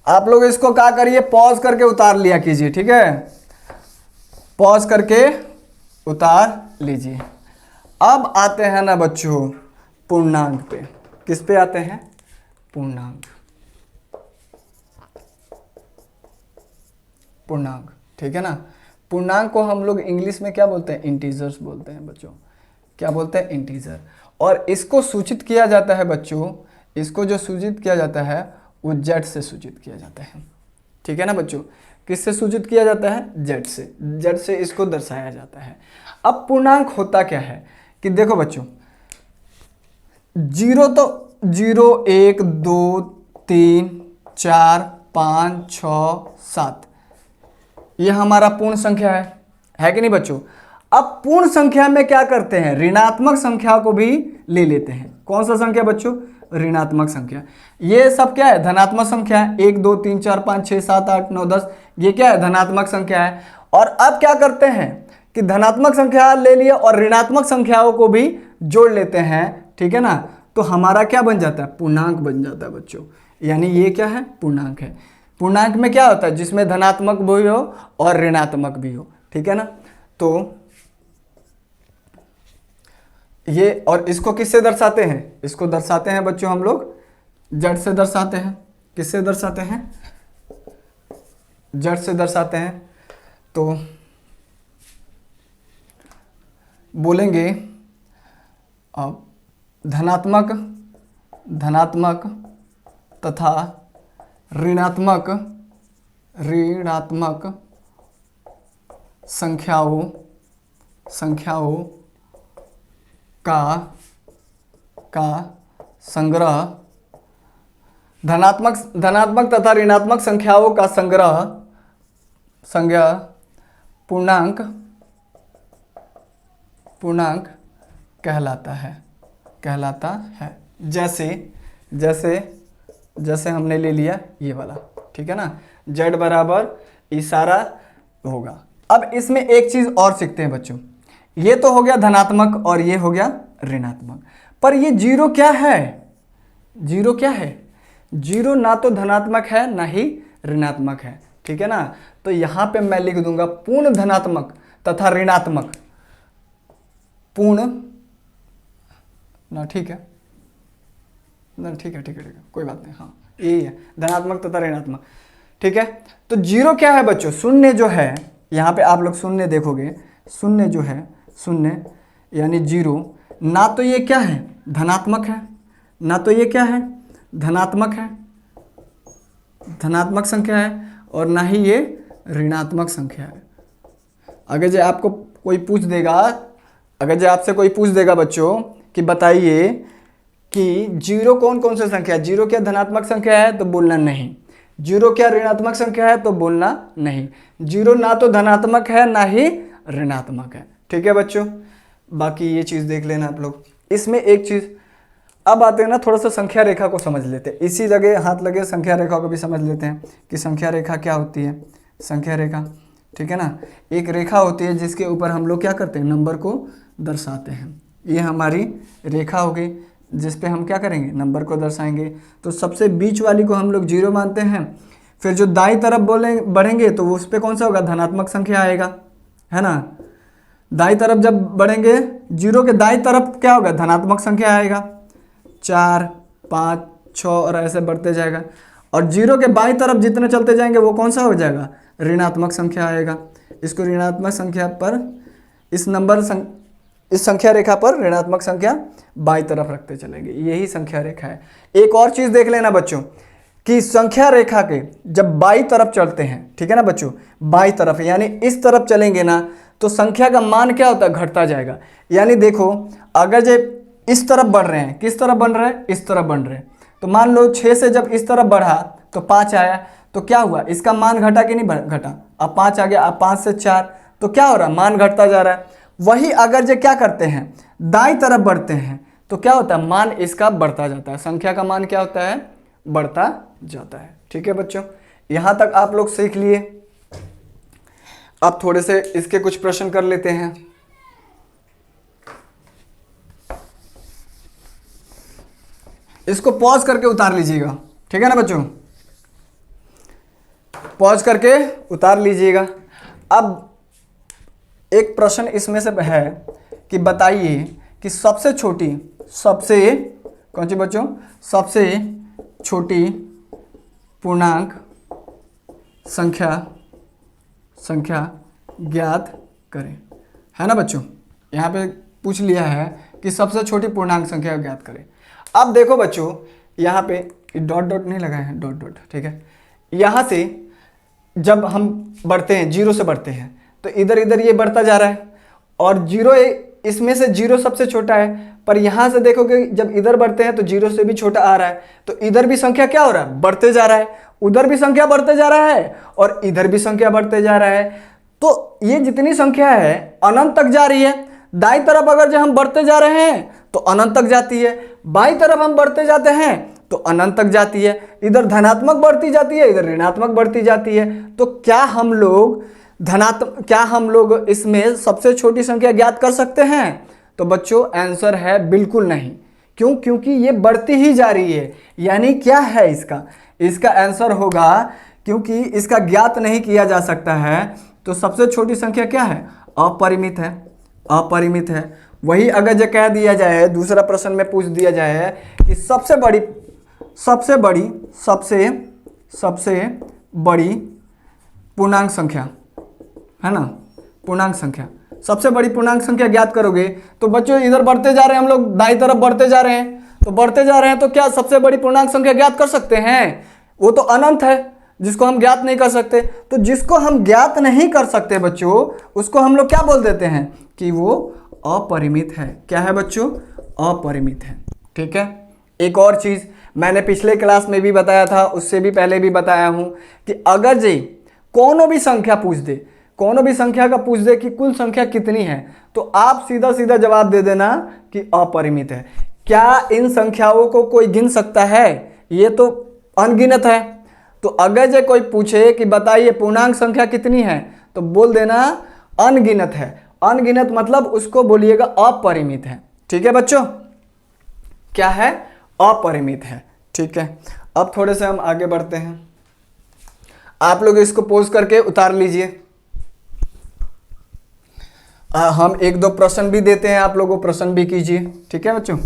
आप लोग इसको क्या करिए, पॉज करके उतार लिया कीजिए, ठीक है, पॉज करके उतार लीजिए। अब आते हैं ना बच्चों पूर्णांक पे। किस पे आते हैं, पूर्णांक, पूर्णांक, ठीक है ना। पूर्णांक को हम लोग इंग्लिश में क्या बोलते हैं, इंटीजर्स बोलते हैं बच्चों। क्या बोलते हैं, इंटीजर। और इसको सूचित किया जाता है बच्चों, इसको जो सूचित किया जाता है वो जेड से सूचित किया जाता है। ठीक है ना बच्चों, किससे सूचित किया जाता है? जेड से। जेड से इसको दर्शाया जाता है। अब पूर्णांक होता क्या है कि देखो बच्चों, जीरो तो 0 1 2 3 4 5 6 7 ये हमारा पूर्ण संख्या है कि नहीं बच्चों? अब पूर्ण संख्या में क्या करते हैं? ऋणात्मक संख्या को भी ले लेते हैं। कौन सा संख्या बच्चों? ऋणात्मक संख्या। ये सब क्या है? धनात्मक संख्या है। 1 2 3 4 5 6 7 8 9 10 ये क्या है? धनात्मक संख्या है। और अब क्या करते हैं कि धनात्मक संख्या ले लिए और ऋणात्मक संख्याओं को भी जोड़ लेते हैं। ठीक है ना, तो हमारा क्या बन जाता है? पूर्णांक बन जाता है बच्चों। यानी ये क्या है? पूर्णांक है। पूर्णांक में क्या होता है? जिसमें धनात्मक भी हो और ऋणात्मक भी हो। ठीक है ना, तो ये, और इसको किससे दर्शाते हैं? इसको दर्शाते हैं बच्चों हम लोग जेड से दर्शाते हैं। किससे दर्शाते हैं? जेड से दर्शाते हैं। तो बोलेंगे अब धनात्मक तथा ऋणात्मक संख्याओं का संग्रह, धनात्मक तथा ऋणात्मक संख्याओं का संग्रह पूर्णांक कहलाता है। जैसे हमने ले लिया ये वाला। ठीक है ना, z बराबर इशारा होगा। अब इसमें एक चीज और सीखते हैं बच्चों, ये तो हो गया धनात्मक और ये हो गया ऋणात्मक, पर ये जीरो क्या है? जीरो क्या है? जीरो ना तो धनात्मक है ना ही ऋणात्मक है। ठीक है ना, तो यहां पे मैं लिख दूंगा पूर्ण धनात्मक तथा ऋणात्मक पूर्ण ना। ठीक है ना, ठीक है कोई बात नहीं। हाँ यही है, धनात्मक तथा ऋणात्मक। ठीक है, तो जीरो क्या है बच्चों? शून्य जो है, यहाँ पे आप लोग शून्य देखोगे, शून्य जो है, शून्य यानी जीरो, ना तो ये क्या है? धनात्मक है, ना तो ये क्या है? धनात्मक है, धनात्मक संख्या है, और ना ही ये ऋणात्मक संख्या है। अगर जो आपको कोई पूछ देगा, अगर जो आपसे कोई पूछ देगा बच्चों कि बताइए कि जीरो कौन कौन सी संख्या है, जीरो क्या धनात्मक संख्या है, तो बोलना नहीं। जीरो क्या ऋणात्मक संख्या है, तो बोलना नहीं। जीरो ना तो धनात्मक है ना ही ऋणात्मक है। ठीक है बच्चों, बाकी ये चीज़ देख लेना आप लोग। इसमें एक चीज़ अब आते हैं ना, थोड़ा सा संख्या रेखा को समझ लेते हैं। इसी जगह हाथ लगे संख्या रेखा को भी समझ लेते हैं कि संख्या रेखा क्या होती है। संख्या रेखा, ठीक है ना, एक रेखा होती है जिसके ऊपर हम लोग क्या करते हैं? नंबर को दर्शाते हैं। ये हमारी रेखा होगी जिस पे हम क्या करेंगे? नंबर को दर्शाएंगे। तो सबसे बीच वाली को हम लोग जीरो मानते हैं। फिर जो दाईं तरफ बढ़ेंगे तो वो उस पर कौन सा होगा? धनात्मक संख्या आएगा, है ना। दाईं तरफ जब बढ़ेंगे, जीरो के दाईं तरफ क्या होगा? धनात्मक संख्या आएगा, 4 5 6 और ऐसे बढ़ते जाएगा। और जीरो के बाईं तरफ जितने चलते जाएंगे वो कौन सा हो जाएगा? ऋणात्मक संख्या आएगा। इसको ऋणात्मक संख्या पर, इस संख्या रेखा पर ऋणात्मक संख्या बाईं तरफ रखते चलेंगे। यही संख्या रेखा है। एक और चीज़ देख लेना बच्चों कि संख्या रेखा के जब बाईं तरफ चलते हैं, ठीक है ना बच्चों, बाईं तरफ यानी इस तरफ चलेंगे ना, तो संख्या का मान क्या होता है? घटता जाएगा। यानी देखो, अगर जो इस तरफ बढ़ रहे हैं, किस तरफ बढ़ रहे हैं? इस तरफ बढ़ रहे हैं। तो मान लो 6 से जब इस तरफ बढ़ा तो 5 आया, तो क्या हुआ? इसका मान घटा कि नहीं घटा? अब 5 आ गया, अब 5 से 4, तो क्या हो रहा है? मान घटता जा रहा है। वही अगर जो क्या करते हैं? दाईं तरफ बढ़ते हैं तो क्या होता है? मान इसका बढ़ता जाता है। संख्या का मान क्या होता है? बढ़ता जाता है। ठीक है बच्चों, यहां तक आप लोग सीख लिए। अब थोड़े से इसके कुछ प्रश्न कर लेते हैं। इसको पॉज करके उतार लीजिएगा, ठीक है ना बच्चों, पॉज करके उतार लीजिएगा। अब एक प्रश्न इसमें से है कि बताइए कि सबसे कौन सी बच्चों? सबसे छोटी पूर्णांक संख्या ज्ञात करें, है ना बच्चों। यहाँ पे पूछ लिया है कि सबसे छोटी पूर्णांक संख्या ज्ञात करें। अब देखो बच्चों, यहाँ पे डॉट डॉट नहीं लगाए हैं, डॉट डॉट, ठीक है। यहाँ से जब हम बढ़ते हैं, जीरो से बढ़ते हैं, तो इधर इधर ये बढ़ता जा रहा है, और जीरो इसमें से जीरो सबसे छोटा है, पर यहाँ से देखोगे जब इधर बढ़ते हैं तो जीरो से भी छोटा आ रहा है, तो इधर भी संख्या क्या हो रहा है, बढ़ते जा रहा है, उधर भी संख्या बढ़ते जा रहा है, और इधर भी संख्या बढ़ते जा रहा है। तो ये जितनी संख्या है अनंत तक जा रही है। दाईं तरफ अगर जो हम बढ़ते जा रहे हैं तो अनंत तक जाती है, बाईं तरफ हम बढ़ते जाते हैं तो अनंत तक जाती है, इधर धनात्मक बढ़ती जाती है, इधर ऋणात्मक बढ़ती जाती है। तो क्या हम लोग इसमें सबसे छोटी संख्या ज्ञात कर सकते हैं? तो बच्चों आंसर है बिल्कुल नहीं। क्यों? क्योंकि ये बढ़ती ही जा रही है। यानी क्या है इसका आंसर होगा, क्योंकि इसका ज्ञात नहीं किया जा सकता है, तो सबसे छोटी संख्या क्या है? अपरिमित है, अपरिमित है। वही अगर जो कह दिया जाए, दूसरा प्रश्न में पूछ दिया जाए कि सबसे बड़ी पूर्णांक संख्या है ना, पूर्णांक संख्या, सबसे बड़ी पूर्णांक संख्या ज्ञात करोगे, तो बच्चों इधर बढ़ते जा रहे हैं हम लोग, दाईं तरफ बढ़ते जा रहे हैं, तो बढ़ते जा रहे हैं, तो क्या सबसे बड़ी पूर्णांक संख्या ज्ञात कर सकते हैं? वो तो अनंत है जिसको हम ज्ञात नहीं कर सकते। तो जिसको हम ज्ञात नहीं कर सकते बच्चों, उसको हम लोग क्या बोल देते हैं कि वो अपरिमित है। क्या है बच्चों? अपरिमित है। ठीक है। एक और चीज मैंने पिछले क्लास में भी बताया था, उससे भी पहले भी बताया हूं कि अगर जी कोनो भी संख्या पूछ दे, कोनो भी संख्या का पूछ दे कि कुल संख्या कितनी है, तो आप सीधा सीधा जवाब दे देना कि अपरिमित है। क्या इन संख्याओं को कोई गिन सकता है? ये तो अनगिनत है। तो अगर जो कोई पूछे कि बताइए पूर्णांक संख्या कितनी है, तो बोल देना अनगिनत है। अनगिनत मतलब उसको बोलिएगा अपरिमित है। ठीक है बच्चों, क्या है? अपरिमित है। ठीक है। अब थोड़े से हम आगे बढ़ते हैं। आप लोग इसको पोज करके उतार लीजिए। हम एक दो प्रश्न भी देते हैं, आप लोगों को प्रश्न भी कीजिए। ठीक है बच्चों।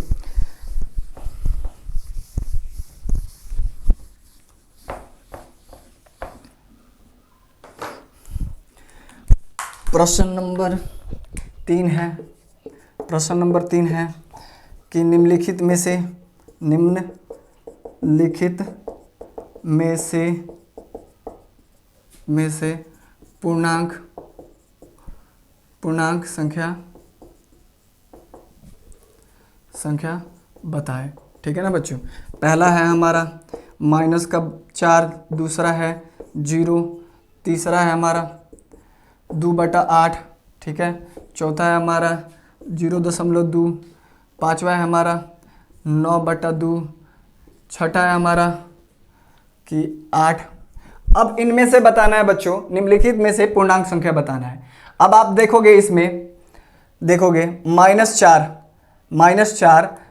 प्रश्न नंबर 3 है, प्रश्न नंबर 3 है कि निम्नलिखित में से पूर्णांक संख्या बताएं। ठीक है ना बच्चों। पहला है हमारा -4, दूसरा है 0, तीसरा है हमारा 2/8। ठीक है। चौथा है हमारा 0.2, पांचवा है हमारा 9/2, छठा है हमारा कि 8। अब इनमें से बताना है बच्चों, निम्नलिखित में से पूर्णांक संख्या बताना है। अब आप देखोगे, इसमें देखोगे -4,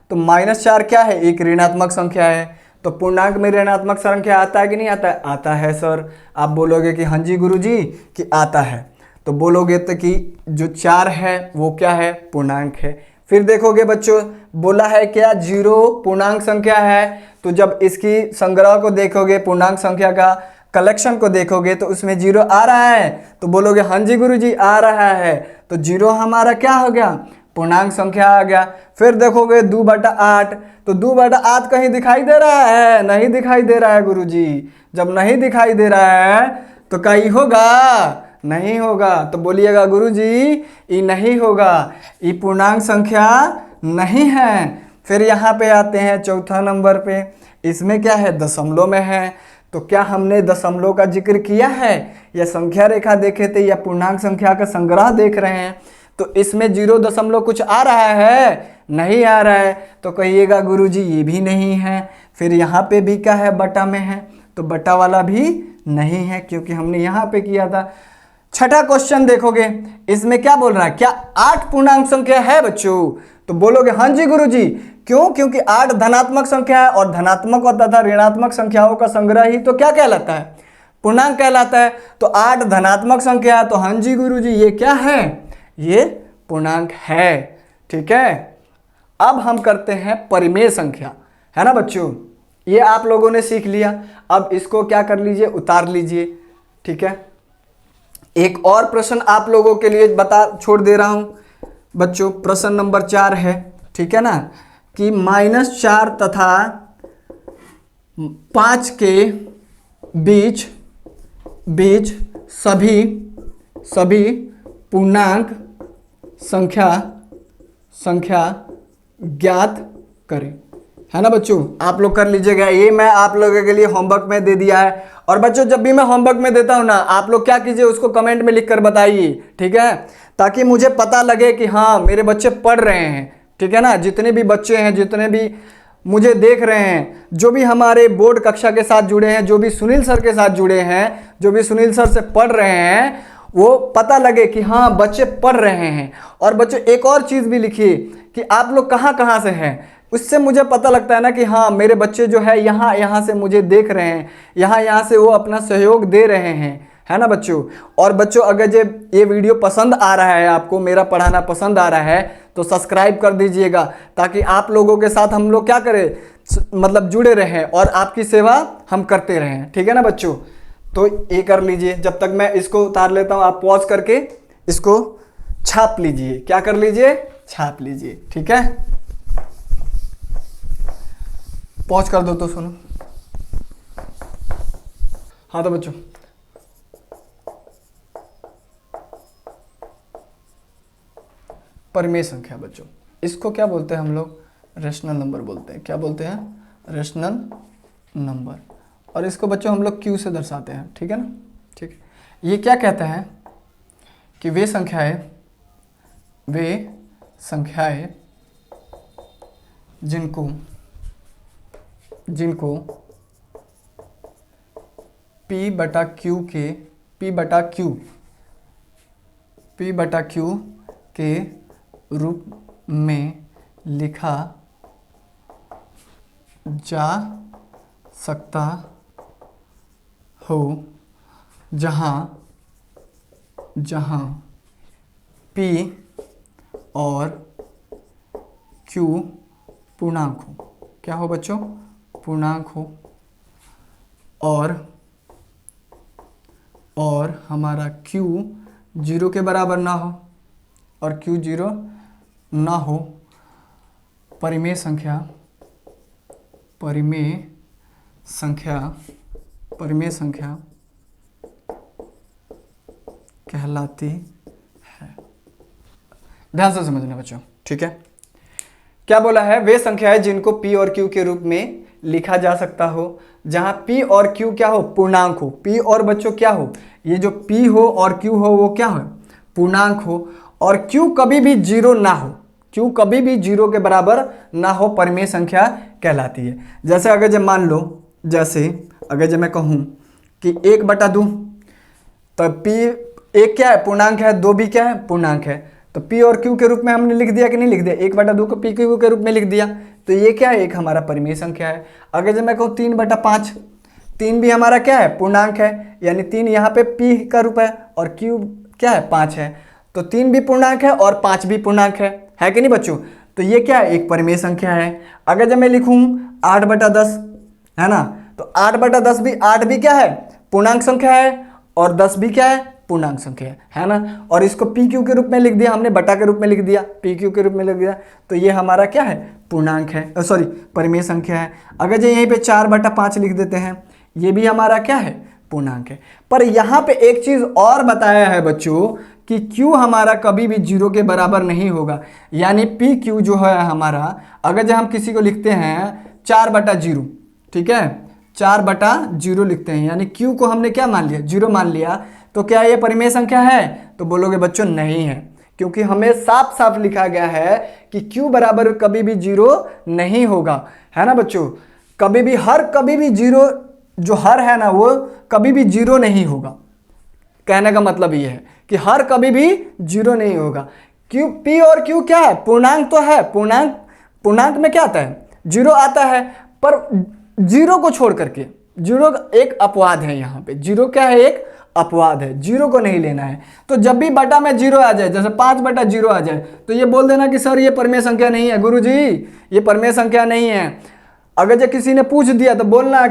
तो -4 क्या है? एक ऋणात्मक संख्या है। तो पूर्णांक में ऋणात्मक संख्या आता है कि नहीं आता है? आता है सर। आप बोलोगे कि हाँ जी गुरुजी कि आता है, तो बोलोगे तो कि जो 4 है वो क्या है? पूर्णांक है। फिर देखोगे बच्चों, बोला है क्या 0 पूर्णांक संख्या है, तो जब इसकी संग्रह को देखोगे, पूर्णांक संख्या का कलेक्शन को देखोगे, तो उसमें 0 आ रहा है, तो बोलोगे हाँ जी गुरुजी आ रहा है। तो 0 हमारा क्या हो गया? पूर्णांक संख्या आ गया। फिर देखोगे 2/8, तो 2/8 कहीं दिखाई दे रहा है? नहीं दिखाई दे रहा है गुरुजी। जब नहीं दिखाई दे रहा है तो कहीं होगा? नहीं होगा। तो बोलिएगा गुरुजी ये नहीं होगा, ये पूर्णांक संख्या नहीं है। फिर यहाँ पे आते हैं चौथा नंबर पे। इसमें क्या है? दशमलव में है। तो क्या हमने दशमलव का जिक्र किया है, या संख्या रेखा देखे थे, या पूर्णांक संख्या का संग्रह देख रहे हैं? तो इसमें 0 दशमलव कुछ आ रहा है? नहीं आ रहा है। तो कहिएगा गुरुजी ये भी नहीं है। फिर यहाँ पे भी क्या है? बटा में है, तो बटा वाला भी नहीं है, क्योंकि हमने यहाँ पे किया था। छठा क्वेश्चन देखोगे, इसमें क्या बोल रहा है? क्या 8 पूर्णांक संख्या है बच्चों? तो बोलोगे हाँ जी गुरुजी। क्यों? क्योंकि 8 धनात्मक संख्या है, और धनात्मक तथा ऋणात्मक संख्याओं का संग्रह ही तो क्या कहलाता है? पूर्णांक कहलाता है। तो 8 धनात्मक संख्या है, तो हाँ जी गुरुजी ये क्या है? ये पूर्णांक है। ठीक है। अब हम करते हैं परिमेय संख्या, है ना बच्चों। ये आप लोगों ने सीख लिया। अब इसको क्या कर लीजिए? उतार लीजिए। ठीक है। एक और प्रश्न आप लोगों के लिए छोड़ दे रहा हूं बच्चों। प्रश्न नंबर 4 है, ठीक है ना, कि -4 तथा 5 के बीच बीच सभी सभी पूर्णांक संख्या ज्ञात करें। है ना बच्चों, आप लोग कर लीजिएगा। ये मैं आप लोगों के लिए होमवर्क में दे दिया है। और बच्चों जब भी मैं होमवर्क में देता हूं ना, आप लोग क्या कीजिए, उसको कमेंट में लिख कर बताइए, ठीक है, ताकि मुझे पता लगे कि हाँ मेरे बच्चे पढ़ रहे हैं। ठीक है ना, जितने भी बच्चे हैं, जितने भी मुझे देख रहे हैं, जो भी हमारे बोर्ड कक्षा के साथ जुड़े हैं, जो भी सुनील सर के साथ जुड़े हैं, जो भी सुनील सर से पढ़ रहे हैं, वो पता लगे कि हाँ बच्चे पढ़ रहे हैं। और बच्चों एक और चीज़ भी लिखिए कि आप लोग कहाँ कहाँ से हैं, उससे मुझे पता लगता है ना कि हाँ मेरे बच्चे जो है यहाँ से मुझे देख रहे हैं, यहाँ से वो अपना सहयोग दे रहे हैं। है ना बच्चों। और बच्चों अगर जब ये वीडियो पसंद आ रहा है, आपको मेरा पढ़ाना पसंद आ रहा है, तो सब्सक्राइब कर दीजिएगा, ताकि आप लोगों के साथ हम लोग क्या करें, मतलब जुड़े रहें और आपकी सेवा हम करते रहें। ठीक है ना बच्चों, तो ये कर लीजिए। जब तक मैं इसको उतार लेता हूँ, आप पॉज करके इसको छाप लीजिए। क्या कर लीजिए, छाप लीजिए। ठीक है, पॉज कर दो तो सुनो। हाँ तो बच्चों परिमेय संख्या, बच्चों इसको क्या बोलते हैं हम लोग, रेशनल नंबर बोलते हैं। क्या बोलते हैं, रेशनल नंबर। और इसको बच्चों हम लोग क्यू से दर्शाते हैं। ठीक है ना, ठीक है। ये क्या कहता है कि वे संख्याएं जिनको P बटा Q के रूप में लिखा जा सकता हो, जहां P और Q पूर्णांक हो। क्या हो बच्चों, पूर्णांक हो। और हमारा Q 0 के बराबर ना हो, और Q 0 ना हो, परिमेय संख्या कहलाती है। ध्यान से समझना बच्चों, ठीक है। क्या बोला है, वे संख्याएं जिनको P और Q के रूप में लिखा जा सकता हो, जहां P और Q क्या हो, पूर्णांक हो। P और बच्चों क्या हो, ये जो P हो और Q हो वो क्या हो, पूर्णांक हो। और Q कभी भी 0 ना हो, Q कभी भी 0 के बराबर ना हो, परिमेय संख्या कहलाती है। जैसे अगर जब मान लो, जैसे अगर जब मैं कहूँ कि 1/2, तो P 1 क्या है, पूर्णांक है, 2 भी क्या है, पूर्णांक है। तो P और Q के रूप में हमने लिख दिया कि नहीं लिख दिया, 1/2 को P Q के रूप में लिख दिया, तो ये क्या है, एक हमारा परिमेय संख्या है। अगर जब मैं कहूँ 3/5, 3 भी हमारा क्या है, पूर्णांक है, यानी 3 यहाँ पे P का रूप है और Q क्या है, 5 है, तो 3 भी पूर्णांक है और 5 भी पूर्णांक है कि नहीं बच्चों। तो ये क्या है, एक परिमेय संख्या है। अगर जब मैं लिखूँ 8/10, है ना, तो 8/10 भी, 8 भी क्या है, पूर्णांक संख्या है, और 10 भी क्या है, पूर्णांक संख्या है ना। और इसको पी क्यू के रूप में लिख दिया हमने, बटा के रूप में लिख दिया, पी क्यू के रूप में लिख दिया, तो ये हमारा क्या है, पूर्णांक है, सॉरी परिमेय संख्या है। अगर जो यहीं पे 4/5 लिख देते हैं, ये भी हमारा क्या है, पूर्णांक है। पर यहाँ पे एक चीज और बताया है बच्चों कि Q हमारा कभी भी 0 के बराबर नहीं होगा, यानी पी क्यू जो है हमारा, अगर जब हम किसी को लिखते हैं 4/0, ठीक है, 4/0 लिखते हैं, यानी Q को हमने क्या मान लिया, 0 मान लिया, तो क्या ये परिमेय संख्या है, तो बोलोगे बच्चों नहीं है, क्योंकि हमें साफ साफ लिखा गया है कि Q बराबर कभी भी 0 नहीं होगा, है ना बच्चों। कभी भी, कभी भी 0, जो हर है ना वो कभी भी 0 नहीं होगा। कहने का मतलब ये है कि हर कभी भी 0 नहीं होगा। Q, P और Q क्या है, पूर्णांक तो है, पूर्णांक में क्या आता है, 0 आता है, पर 0 को छोड़ करके, 0 एक अपवाद है, यहाँ पे 0 क्या है, एक अपवाद है, 0 को नहीं लेना है। तो जब भी बटा में 0 आ जाए, जैसे 5/0 आ जाए, तो ये बोल देना कि सर ये परिमेय संख्या नहीं है, गुरुजी ये परिमेय संख्या नहीं है। अगर जो किसी ने पूछ दिया तो बोलना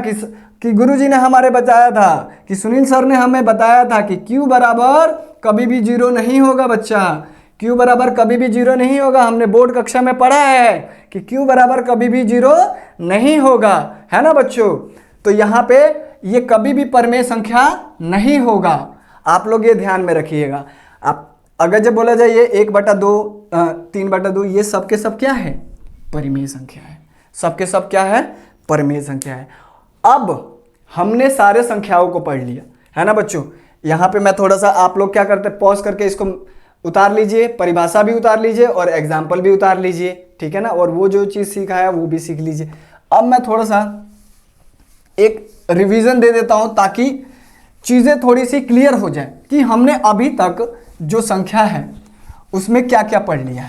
कि गुरुजी ने हमारे बताया था, कि सुनील सर ने हमें बताया था कि Q बराबर कभी भी 0 नहीं होगा बच्चा, Q बराबर कभी भी 0 नहीं होगा। हमने बोर्ड कक्षा में पढ़ा है कि q बराबर कभी भी 0 नहीं होगा, है ना बच्चों। तो यहाँ पे ये कभी भी परिमेय संख्या नहीं होगा, आप लोग ये ध्यान में रखिएगा। आप अगर जब बोला जाए ये 1/2 3/2 ये सब के सब क्या है, परिमेय संख्या है, सब के सब क्या है, परिमेय संख्या है। अब हमने सारे संख्याओं को पढ़ लिया, है ना बच्चों। यहाँ पे मैं थोड़ा सा, आप लोग क्या करते हैं, पॉज करके इसको उतार लीजिए, परिभाषा भी उतार लीजिए और एग्जाम्पल भी उतार लीजिए, ठीक है ना, और वो जो चीज़ सीखा है वो भी सीख लीजिए। अब मैं थोड़ा सा एक रिवीजन दे देता हूँ ताकि चीज़ें थोड़ी सी क्लियर हो जाए कि हमने अभी तक जो संख्या है उसमें क्या क्या पढ़ लिया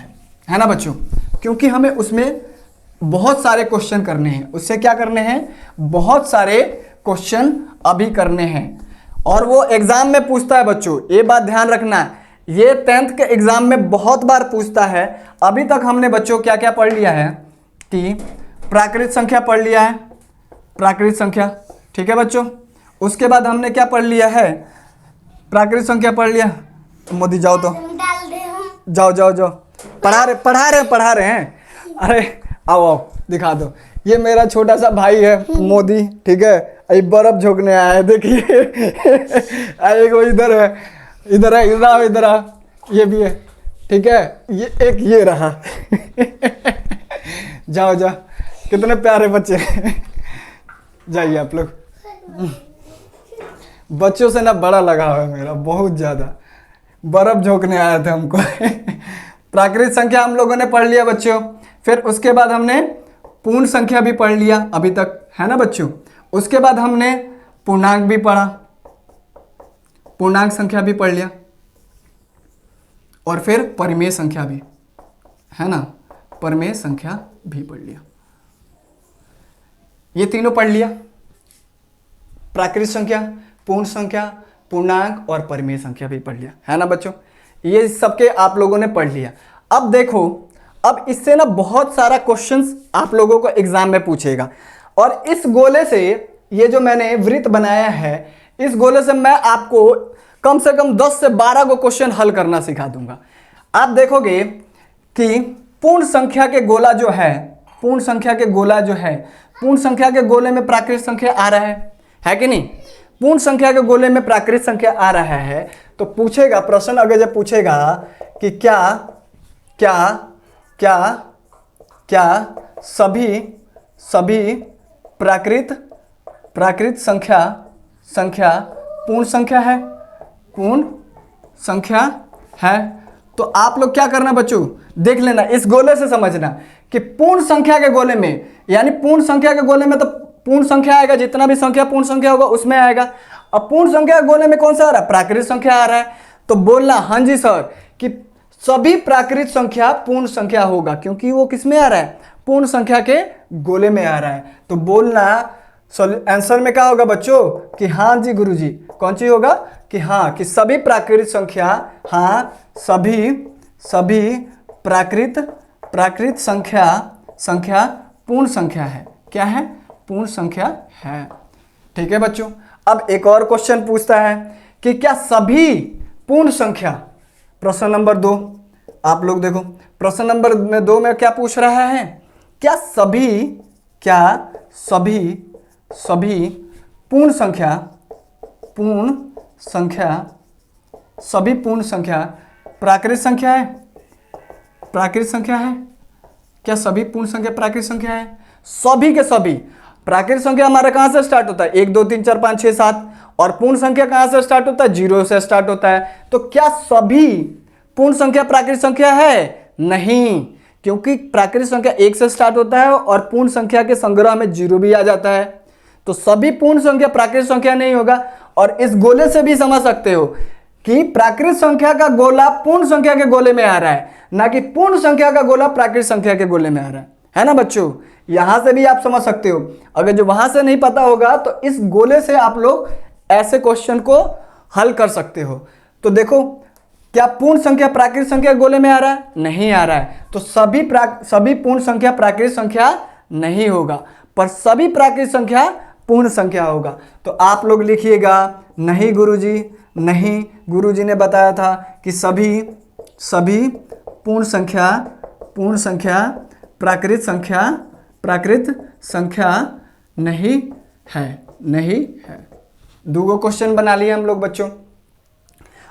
है ना बच्चों। क्योंकि हमें उसमें बहुत सारे क्वेश्चन करने हैं, उससे क्या करने हैं, बहुत सारे क्वेश्चन अभी करने हैं और वो एग्जाम में पूछता है बच्चों, ये बात ध्यान रखना है, ये 10th के एग्जाम में बहुत बार पूछता है। अभी तक हमने बच्चों क्या क्या पढ़ लिया है कि प्राकृत संख्या पढ़ लिया है, प्राकृत संख्या, ठीक है बच्चों। उसके बाद हमने क्या पढ़ लिया है, प्राकृत संख्या पढ़ लिया। मोदी जाओ तो जाओ जाओ जाओ, पढ़ा रहे हैं, अरे आओ आओ दिखा दो। ये मेरा छोटा सा भाई है मोदी, ठीक है, अभी बर्फ झोंकने आया है, देखिए एक वो इधर आ, ये भी है, ठीक है, ये एक ये रहा जाओ जाओ, कितने प्यारे बच्चे जाइए आप लोग। बच्चों से ना बड़ा लगाव है मेरा, बहुत ज़्यादा, बर्फ झोंकने आए थे हमको प्राकृत संख्या हम लोगों ने पढ़ लिया बच्चों। फिर उसके बाद हमने पूर्ण संख्या भी पढ़ लिया अभी तक, है ना बच्चों। उसके बाद हमने पूर्णांक भी पढ़ा, पूर्णांक संख्या भी पढ़ लिया और फिर परिमेय संख्या भी, है ना, परिमेय संख्या भी पढ़ लिया। ये तीनों पढ़ लिया, प्राकृत संख्या, पूर्ण संख्या, पूर्णांक और परिमेय संख्या भी पढ़ लिया, है ना बच्चों। ये सबके आप लोगों ने पढ़ लिया। अब देखो, अब इससे ना बहुत सारा क्वेश्चंस आप लोगों को एग्जाम में पूछेगा और इस गोले से, ये जो मैंने वृत्त बनाया है, इस गोले से मैं आपको कम से कम 10 से 12 को क्वेश्चन हल करना सिखा दूंगा। आप देखोगे कि पूर्ण संख्या के गोला जो है, पूर्ण संख्या के गोला जो है, पूर्ण संख्या के गोले में प्राकृत संख्या आ रहा है कि नहीं। पूर्ण संख्या के गोले में प्राकृत संख्या आ रहा है तो पूछेगा प्रश्न, अगर जब पूछेगा कि क्या क्या क्या क्या सभी प्राकृत संख्या पूर्ण संख्या है, पूर्ण संख्या है। तो आप लोग क्या करना बच्चों, देख लेना, इस गोले से समझना कि पूर्ण संख्या के गोले में, यानी पूर्ण संख्या के गोले में तो पूर्ण संख्या आएगा, जितना भी संख्या पूर्ण संख्या होगा उसमें आएगा। अब पूर्ण संख्या के गोले में कौन सा आ रहा है, प्राकृत संख्या आ रहा है। तो बोलना हाँ जी सर कि सभी प्राकृत संख्या पूर्ण संख्या होगा, क्योंकि वो किस में आ रहा है, पूर्ण संख्या के गोले में आ रहा है। तो बोलना आंसर में क्या होगा बच्चों कि हाँ जी गुरुजी, कौन सी होगा कि हाँ, कि सभी प्राकृत संख्या, हाँ सभी प्राकृत संख्या पूर्ण संख्या है। क्या है, पूर्ण संख्या है, ठीक है बच्चों। अब एक और क्वेश्चन पूछता है कि क्या सभी पूर्ण संख्या, प्रश्न नंबर 2, आप लोग देखो प्रश्न नंबर 2 में क्या पूछ रहा है, क्या सभी पूर्ण संख्या प्राकृत संख्या है, क्या सभी पूर्ण संख्या प्राकृत संख्या है। सभी के सभी प्राकृत संख्या हमारा कहां से स्टार्ट होता है, 1 2 3 4 5 6 7, और पूर्ण संख्या कहां से स्टार्ट होता है, 0 से स्टार्ट होता है। तो क्या सभी पूर्ण संख्या प्राकृत संख्या है, नहीं, क्योंकि प्राकृत संख्या 1 से स्टार्ट होता है और पूर्ण संख्या के संग्रह में 0 भी आ जाता है। तो सभी पूर्ण संख्या प्राकृत संख्या नहीं होगा। और इस गोले से भी समझ सकते हो कि प्राकृत संख्या का गोला पूर्ण संख्या के गोले में आ रहा है, ना कि पूर्ण संख्या का गोला प्राकृत संख्या के गोले में आ रहा है ना बच्चों। यहां से भी आप समझ सकते हो। अगर जो वहां से नहीं पता होगा तो इस गोले से आप लोग ऐसे क्वेश्चन को हल कर सकते हो। तो देखो, क्या पूर्ण संख्या प्राकृत संख्या के गोले में आ रहा है, नहीं आ रहा है। तो सभी पूर्ण संख्या प्राकृत संख्या नहीं होगा, पर सभी प्राकृत संख्या पूर्ण संख्या होगा। तो आप लोग लिखिएगा, नहीं गुरुजी, नहीं, गुरुजी ने बताया था कि सभी पूर्ण संख्या प्राकृत संख्या नहीं है, नहीं है। दूगो क्वेश्चन बना लिए हम लोग बच्चों।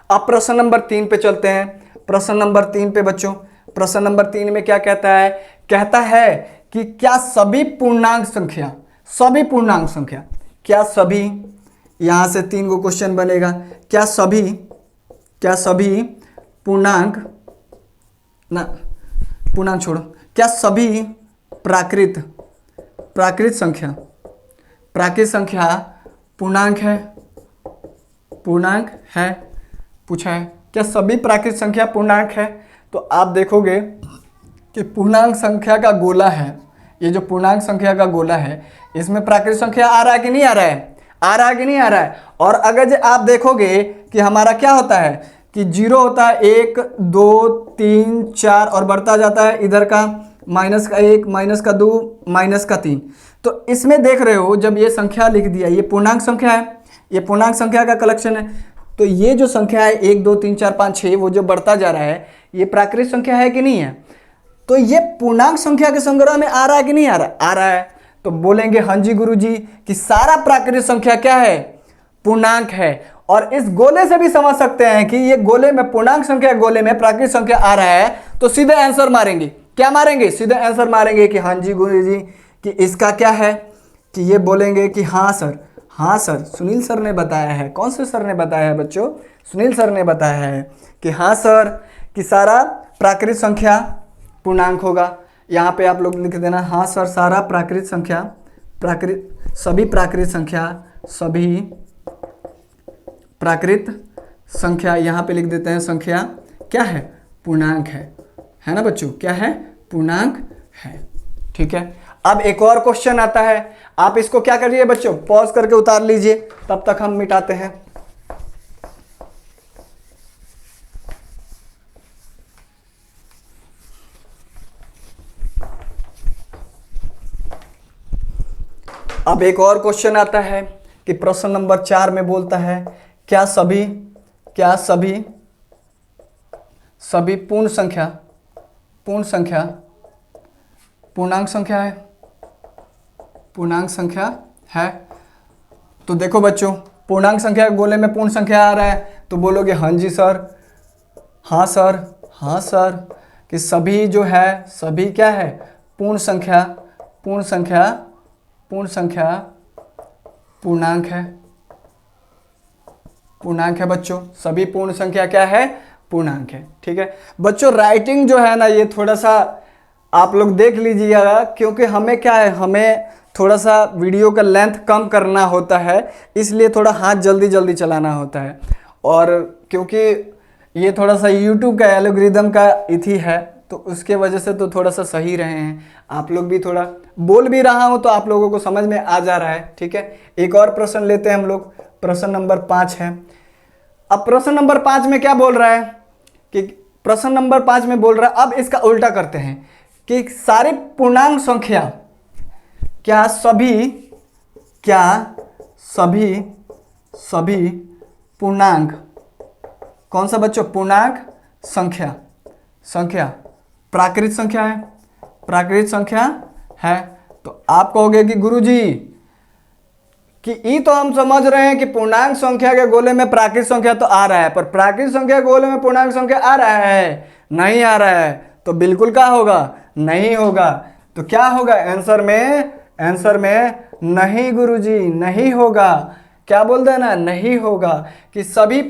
अब प्रश्न नंबर 3 पे चलते हैं। प्रश्न नंबर 3 पे बच्चों, प्रश्न नंबर 3 में क्या कहता है? कहता है कि क्या सभी पूर्णांक संख्या, सभी पूर्णांक संख्या, क्या सभी, यहां से 3 गो क्वेश्चन बनेगा। क्या सभी पूर्णांक, ना पूर्णांक छोड़ो, क्या सभी प्राकृत संख्या पूर्णांक है, पूछा है क्या सभी प्राकृत संख्या पूर्णांक है? तो आप देखोगे कि पूर्णांक संख्या का गोला है, ये जो पूर्णांक संख्या का गोला है, इसमें प्राकृत संख्या आ रहा है कि नहीं आ रहा है? आ रहा है कि नहीं आ रहा है? और अगर जो आप देखोगे कि हमारा क्या होता है कि 0 होता है, 1 2 3 4 और बढ़ता जाता है इधर का -1 -2 -3। तो इसमें देख रहे हो, जब ये संख्या लिख दिया, ये पूर्णांक संख्या है, ये पूर्णांक संख्या का कलेक्शन है। तो ये जो संख्या है 1 2 3 4 5 6, वो जो बढ़ता जा रहा है, ये प्राकृत संख्या है कि नहीं है? तो ये पूर्णांक संख्या के संग्रह में आ रहा है कि नहीं आ रहा? आ रहा है। तो बोलेंगे हाँ जी गुरुजी कि सारा प्राकृत संख्या क्या है? पूर्णांक है। और इस गोले से भी समझ सकते हैं कि ये गोले में, पूर्णांक संख्या गोले में प्राकृत संख्या आ रहा है, तो सीधे आंसर मारेंगे। क्या मारेंगे? सीधे आंसर मारेंगे कि हाँ जी गुरुजी कि इसका क्या है, कि ये बोलेंगे कि हाँ सर, हाँ सर, सुनील सर ने बताया है। कौन से सर ने बताया है बच्चों? सुनील सर ने बताया है कि हाँ सर कि सारा प्राकृत संख्या पूर्णांक होगा। यहाँ पे आप लोग लिख देना हाँ सर, सारा प्राकृत संख्या, सभी प्राकृत संख्या, यहाँ पे लिख देते हैं संख्या क्या है? पूर्णांक है ना बच्चों? क्या है? पूर्णांक है। ठीक है। अब एक और क्वेश्चन आता है, आप इसको क्या करिए बच्चों, पॉज करके उतार लीजिए, तब तक हम मिटाते हैं। अब एक और क्वेश्चन आता है कि प्रश्न नंबर 4 में बोलता है क्या सभी पूर्ण संख्या पूर्णांक संख्या है। तो देखो बच्चों, पूर्णांक संख्या के गोले में पूर्ण संख्या आ रहा है, तो बोलोगे हाँ जी सर, हाँ सर कि सभी जो है, सभी क्या है? पूर्ण संख्या पूर्णांक है बच्चों। सभी पूर्ण संख्या क्या है? पूर्णांक है। ठीक है बच्चों, राइटिंग जो है ना, ये थोड़ा सा आप लोग देख लीजिएगा, क्योंकि हमें क्या है, हमें थोड़ा सा वीडियो का लेंथ कम करना होता है, इसलिए थोड़ा हाथ जल्दी चलाना होता है। और क्योंकि ये थोड़ा सा YouTube का एल्गोरिदम का इथी है, तो उसके वजह से तो थोड़ा सा सही रहे हैं। आप लोग भी थोड़ा बोल भी रहा हूँ तो आप लोगों को समझ में आ जा रहा है। ठीक है, एक और प्रश्न लेते हैं हम लोग। प्रश्न नंबर 5 है। अब प्रश्न नंबर 5 में क्या बोल रहा है कि प्रश्न नंबर 5 में बोल रहा है, अब इसका उल्टा करते हैं कि सारी पूर्णांक संख्या, क्या सभी पूर्णांक, कौन सा बच्चों? पूर्णांक संख्या प्राकृत संख्या है। तो आप कहोगे कि गुरुजी कि ये तो हम समझ रहे हैं कि पूर्णांक संख्या के गोले में प्राकृत संख्या तो आ रहा है, पर प्राकृत संख्या के गोले में पूर्णांक संख्या आ रहा है? नहीं आ रहा है। तो बिल्कुल क्या होगा? नहीं होगा। तो क्या होगा आंसर में? नहीं गुरुजी, नहीं होगा। क्या बोल देना? नहीं होगा कि सभी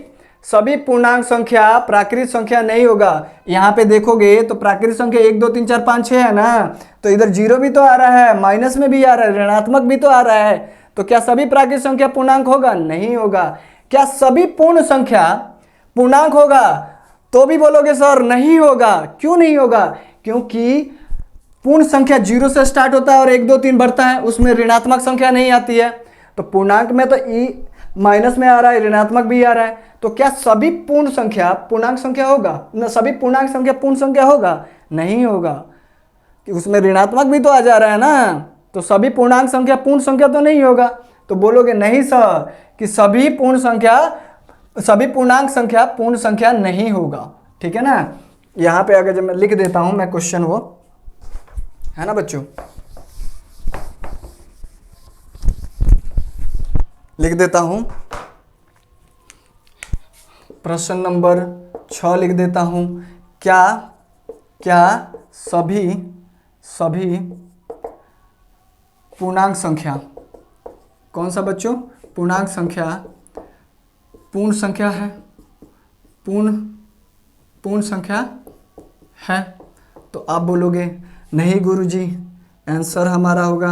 पूर्णांक संख्या प्राकृत संख्या नहीं होगा। यहाँ पे देखोगे तो प्राकृत संख्या 1 2 3 4 5 6 है ना, तो इधर 0 भी तो आ रहा है, माइनस में भी आ रहा है, ऋणात्मक भी तो आ रहा है। तो क्या सभी प्राकृत संख्या पूर्णांक होगा? नहीं होगा। क्या सभी पूर्ण संख्या पूर्णांक होगा? तो भी बोलोगे सर नहीं होगा। क्यों नहीं होगा? क्योंकि पूर्ण संख्या 0 से स्टार्ट होता है और 1 2 3 बढ़ता है, उसमें ऋणात्मक संख्या नहीं आती है। तो पूर्णांक में तो माइनस में आ रहा है, ऋणात्मक भी आ रहा है। तो क्या सभी पूर्ण संख्या पूर्णांक संख्या होगा? न सभी पूर्णांक संख्या पूर्ण संख्या होगा? नहीं होगा, कि उसमें ऋणात्मक भी तो आ जा रहा है ना। तो सभी पूर्णांक संख्या पूर्ण संख्या तो नहीं होगा। तो बोलोगे नहीं सर कि सभी पूर्णांक संख्या पूर्ण संख्या नहीं होगा। ठीक है ना। यहाँ पे अगर जब मैं लिख देता हूँ मैं क्वेश्चन वो, है ना बच्चों। लिख देता हूं, प्रश्न नंबर 6 लिख देता हूं। क्या क्या सभी पूर्णांक संख्या, कौन सा बच्चों, पूर्णांक संख्या पूर्ण संख्या है, पूर्ण संख्या है? तो आप बोलोगे नहीं गुरुजी, आंसर हमारा होगा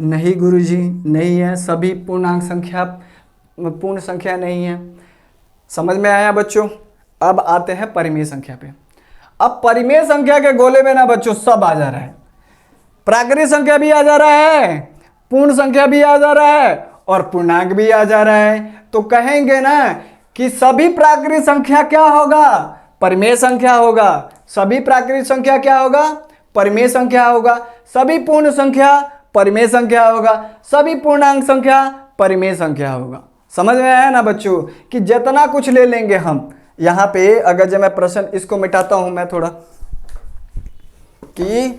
नहीं गुरुजी, नहीं है, सभी पूर्णांक संख्या पूर्ण संख्या नहीं है। समझ में आया बच्चों। अब आते हैं परिमेय संख्या पे। अब परिमेय संख्या के गोले में ना बच्चों सब आ जा रहा है, प्राकृतिक संख्या भी आ जा रहा है, पूर्ण संख्या भी आ जा रहा है और पूर्णांक भी आ जा रहा है। तो कहेंगे ना कि सभी प्राकृतिक संख्या क्या होगा, परिमेय संख्या होगा। सभी प्राकृतिक संख्या क्या होगा, परिमेय संख्या होगा। सभी पूर्ण संख्या परिमेय संख्या होगा। सभी पूर्णांक संख्या परिमेय संख्या होगा। समझ में आया ना बच्चों कि जितना कुछ ले लेंगे हम यहाँ पे। अगर जब मैं प्रश्न इसको मिटाता हूं मैं थोड़ा, कि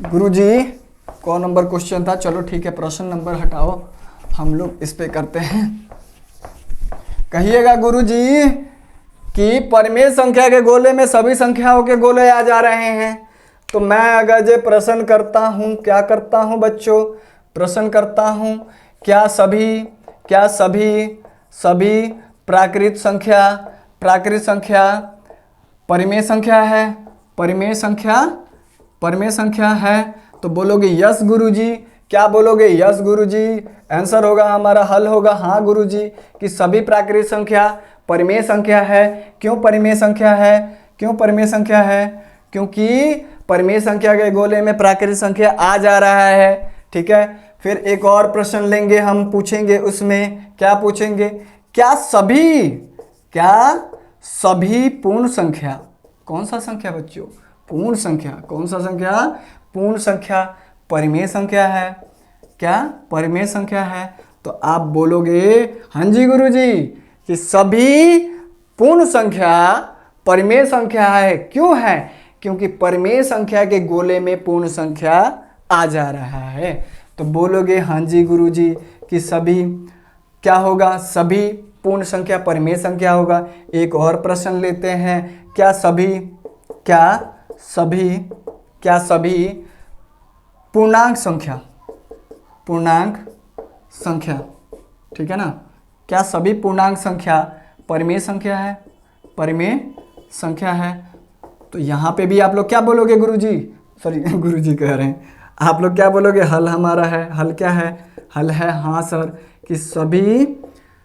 गुरुजी कौन नंबर क्वेश्चन था, चलो ठीक है प्रश्न नंबर हटाओ, हम लोग इस पे करते हैं। कहिएगा गुरुजी कि परिमेय संख्या के गोले में सभी संख्याओं के गोले आ जा रहे हैं। तो मैं अगर जो प्रश्न करता हूं, क्या करता हूं बच्चों, प्रश्न करता हूं क्या सभी प्राकृतिक संख्या परिमेय संख्या है, परिमेय संख्या है? तो बोलोगे यस गुरुजी। क्या बोलोगे, यस गुरुजी। आंसर होगा हमारा, हल होगा हाँ गुरुजी, कि सभी प्राकृतिक संख्या परिमेय संख्या है। क्यों परिमेय संख्या है, क्यों परिमेय संख्या है? क्योंकि परिमेय संख्या के गोले में प्राकृतिक संख्या आ जा रहा है। ठीक है, फिर एक और प्रश्न लेंगे हम, पूछेंगे उसमें क्या पूछेंगे, क्या सभी पूर्ण संख्या, कौन सा संख्या बच्चों, पूर्ण संख्या, कौन सा संख्या, पूर्ण संख्या परिमेय संख्या है? क्या परिमेय संख्या है? तो आप बोलोगे हाँ जी गुरुजी कि सभी पूर्ण संख्या परिमेय संख्या है। क्यों है? क्योंकि परिमेय संख्या के गोले में पूर्ण संख्या आ जा रहा है। तो बोलोगे हाँ जी गुरुजी कि सभी क्या होगा, सभी पूर्ण संख्या परिमेय संख्या होगा। एक और प्रश्न लेते हैं, क्या सभी पूर्णांक संख्या, ठीक है ना, क्या सभी पूर्णांक संख्या परिमेय संख्या है, परिमेय संख्या है? तो यहाँ पे भी आप लोग क्या बोलोगे गुरुजी, सॉरी गुरुजी कह रहे हैं, आप लोग क्या बोलोगे, हल हमारा है, हल क्या है, हल है हाँ सर कि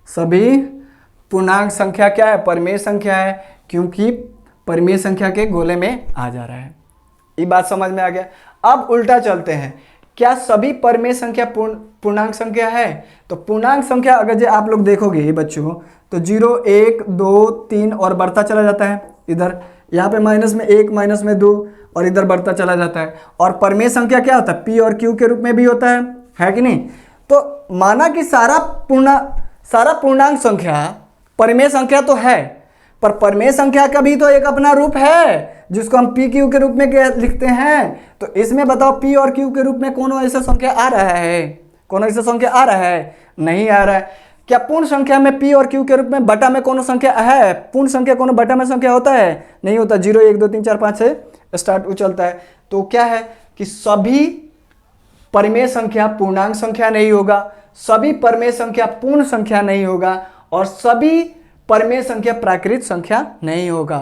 सभी पूर्णांक संख्या क्या है, परिमेय संख्या है, क्योंकि परिमेय संख्या के गोले में आ जा रहा है। ये बात समझ में आ गया। अब उल्टा चलते हैं, क्या सभी परिमेय संख्या पूर्णांक संख्या है? तो पूर्णांक संख्या अगर जो आप लोग देखोगे बच्चों तो 0 1 2 3 और बढ़ता चला जाता है। इधर यहाँ पे माइनस में 1 माइनस में 2 और इधर बढ़ता चला जाता है। और परिमेय संख्या क्या होता है, P और Q के रूप में भी होता है कि नहीं? तो माना कि सारा पूर्णांक संख्या परिमेय संख्या तो है, पर परिमेय संख्या का भी तो एक अपना रूप है जिसको हम P Q के रूप में लिखते हैं। तो इसमें बताओ P और Q के रूप में कौन ऐसा संख्या आ रहा है, कौन ऐसा संख्या आ रहा है? नहीं आ रहा है। क्या पूर्ण संख्या में P और Q के रूप में बटा में कौन संख्या है? पूर्ण संख्या कौन बटा में संख्या होता है? नहीं होता। 0 1 2 3 4 5 से स्टार्ट चलता है। तो क्या है कि सभी परिमेय संख्या पूर्णांक संख्या नहीं होगा, सभी परिमेय संख्या पूर्ण संख्या नहीं होगा और सभी परिमेय संख्या प्राकृतिक संख्या नहीं होगा।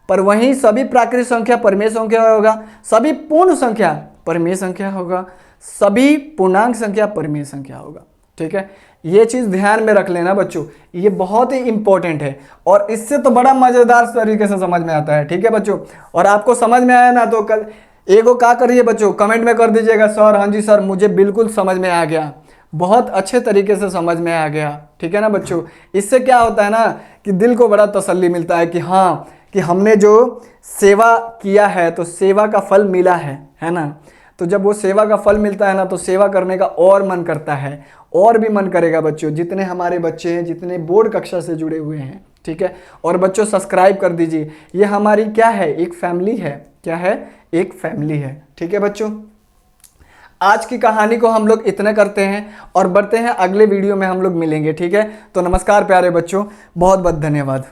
पर वहीं सभी प्राकृतिक संख्या परिमेय संख्या होगा, सभी पूर्ण संख्या परिमेय संख्या होगा, सभी पूर्णांक संख्या परिमेय संख्या होगा। ठीक है, ये चीज ध्यान में रख लेना बच्चों, ये बहुत ही इंपॉर्टेंट है और इससे तो बड़ा मजेदार तरीके से समझ में आता है। ठीक है बच्चों, और आपको समझ में आया ना तो कल एगो क्या करिए बच्चों, कमेंट में कर दीजिएगा सर हाँ जी सर मुझे बिल्कुल समझ में आ गया, बहुत अच्छे तरीके से समझ में आ गया। ठीक है ना बच्चों, इससे क्या होता है ना कि दिल को बड़ा तसल्ली मिलता है कि हाँ कि हमने जो सेवा किया है तो सेवा का फल मिला है ना। तो जब वो सेवा का फल मिलता है ना तो सेवा करने का और मन करता है, और भी मन करेगा बच्चों। जितने हमारे बच्चे हैं, जितने बोर्ड कक्षा से जुड़े हुए हैं, ठीक है, और बच्चों सब्सक्राइब कर दीजिए, ये हमारी क्या है, एक फैमिली है। क्या है, एक फैमिली है। ठीक है बच्चों, आज की कहानी को हम लोग इतना करते हैं और बढ़ते हैं, अगले वीडियो में हम लोग मिलेंगे। ठीक है, तो नमस्कार प्यारे बच्चों, बहुत बहुत धन्यवाद।